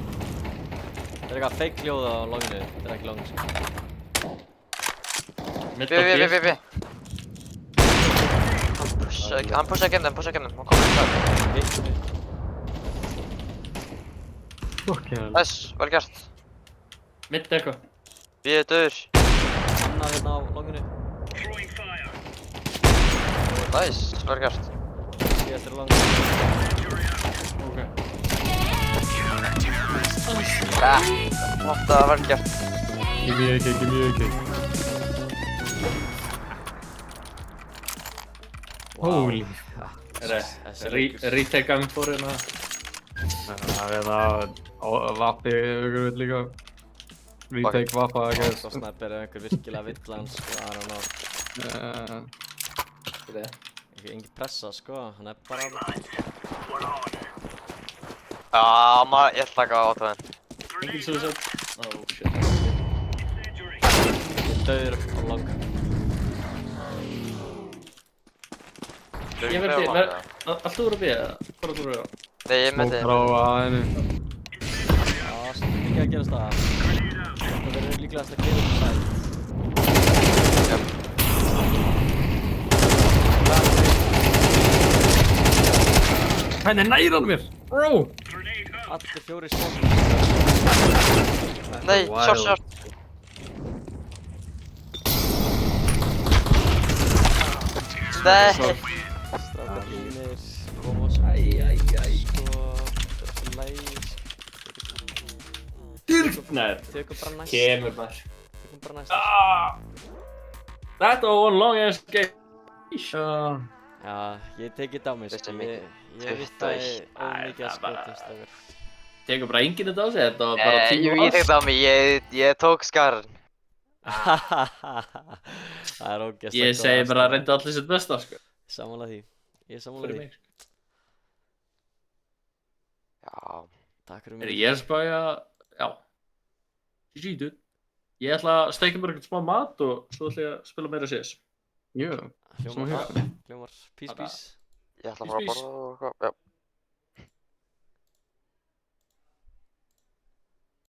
Speaker 1: Það er eitthvað fake hljóð á longinu. Þetta er ekki long, sko.
Speaker 3: Mitt og
Speaker 2: B.
Speaker 3: B.
Speaker 2: Hann pusha ekki ennum, hann kommer ekki það.
Speaker 1: Hitt.
Speaker 4: Fuck yeah.
Speaker 2: Nice, vel gert.
Speaker 3: Mitt eitthvað.
Speaker 2: Við erum döður.
Speaker 1: Annar hérna á longinu.
Speaker 2: Nice, vel gert.
Speaker 1: Síðast er long.
Speaker 3: Ok.
Speaker 2: Þetta var vel gert.
Speaker 4: Give me AK. Holy.
Speaker 3: Retake gang fór hérna.
Speaker 4: Það er það vappi auðvitað líka. Retake vappa, I guess.
Speaker 1: Og snapper er einhver virkilega villan, sko. I don't know. Engin pressa, sko. Hann er bara...
Speaker 2: Já, maður, ég ætla ekki að áta þenn.
Speaker 3: Engin suicide. Oh shit.
Speaker 1: Ég er döður á long.
Speaker 3: Ég verði, allt þú voru að bíða, hvað þú voru að?
Speaker 2: Nei, ég myndi.
Speaker 4: Smókar á aðeinu.
Speaker 1: Já, ekki að gerast það. Það verður líklegast að gera um sæt.
Speaker 4: Hvernig nær hann mér? Bro!
Speaker 1: allir 4 spónum.
Speaker 2: Nei,
Speaker 4: Wild.
Speaker 2: short. Nei.
Speaker 1: Strákar mínir koma svo sko, þessi lægir.
Speaker 3: Nei,
Speaker 1: Tökum bara næst.
Speaker 3: kemur maður.
Speaker 1: Tökum bara næst.
Speaker 3: Þetta var one long ass game.
Speaker 1: Já, ég tekið þetta á mig,
Speaker 2: Veistu
Speaker 1: sko.
Speaker 2: mikið?
Speaker 1: Ég vittaði ómikið að skotum, strákar.
Speaker 3: Tekur bara enginn þetta á sig, þetta var bara
Speaker 2: Jú,
Speaker 3: 10
Speaker 2: ég tekið það á mig, ég tók skarn.
Speaker 1: Það er ógeðslega
Speaker 3: Ég segi bara að reynda allir sitt besta, sko.
Speaker 1: Sammála því. Ég er sammála
Speaker 3: Fyrir
Speaker 1: því.
Speaker 3: mig.
Speaker 2: Já.
Speaker 1: Takk fyrir
Speaker 3: Heyrðu,
Speaker 1: mig.
Speaker 3: ég er spáði að, já. GG, dude. Ég ætla að steikja mér eitthvað smá mat og svo ætla ég að spila meira CS.
Speaker 4: Jú,
Speaker 1: Hljómar,
Speaker 4: Svona
Speaker 1: hljómar, peace,
Speaker 3: Bara-
Speaker 1: peace.
Speaker 2: Ég ætla að fara að
Speaker 3: Peace,
Speaker 2: borða og eitthvað. Já.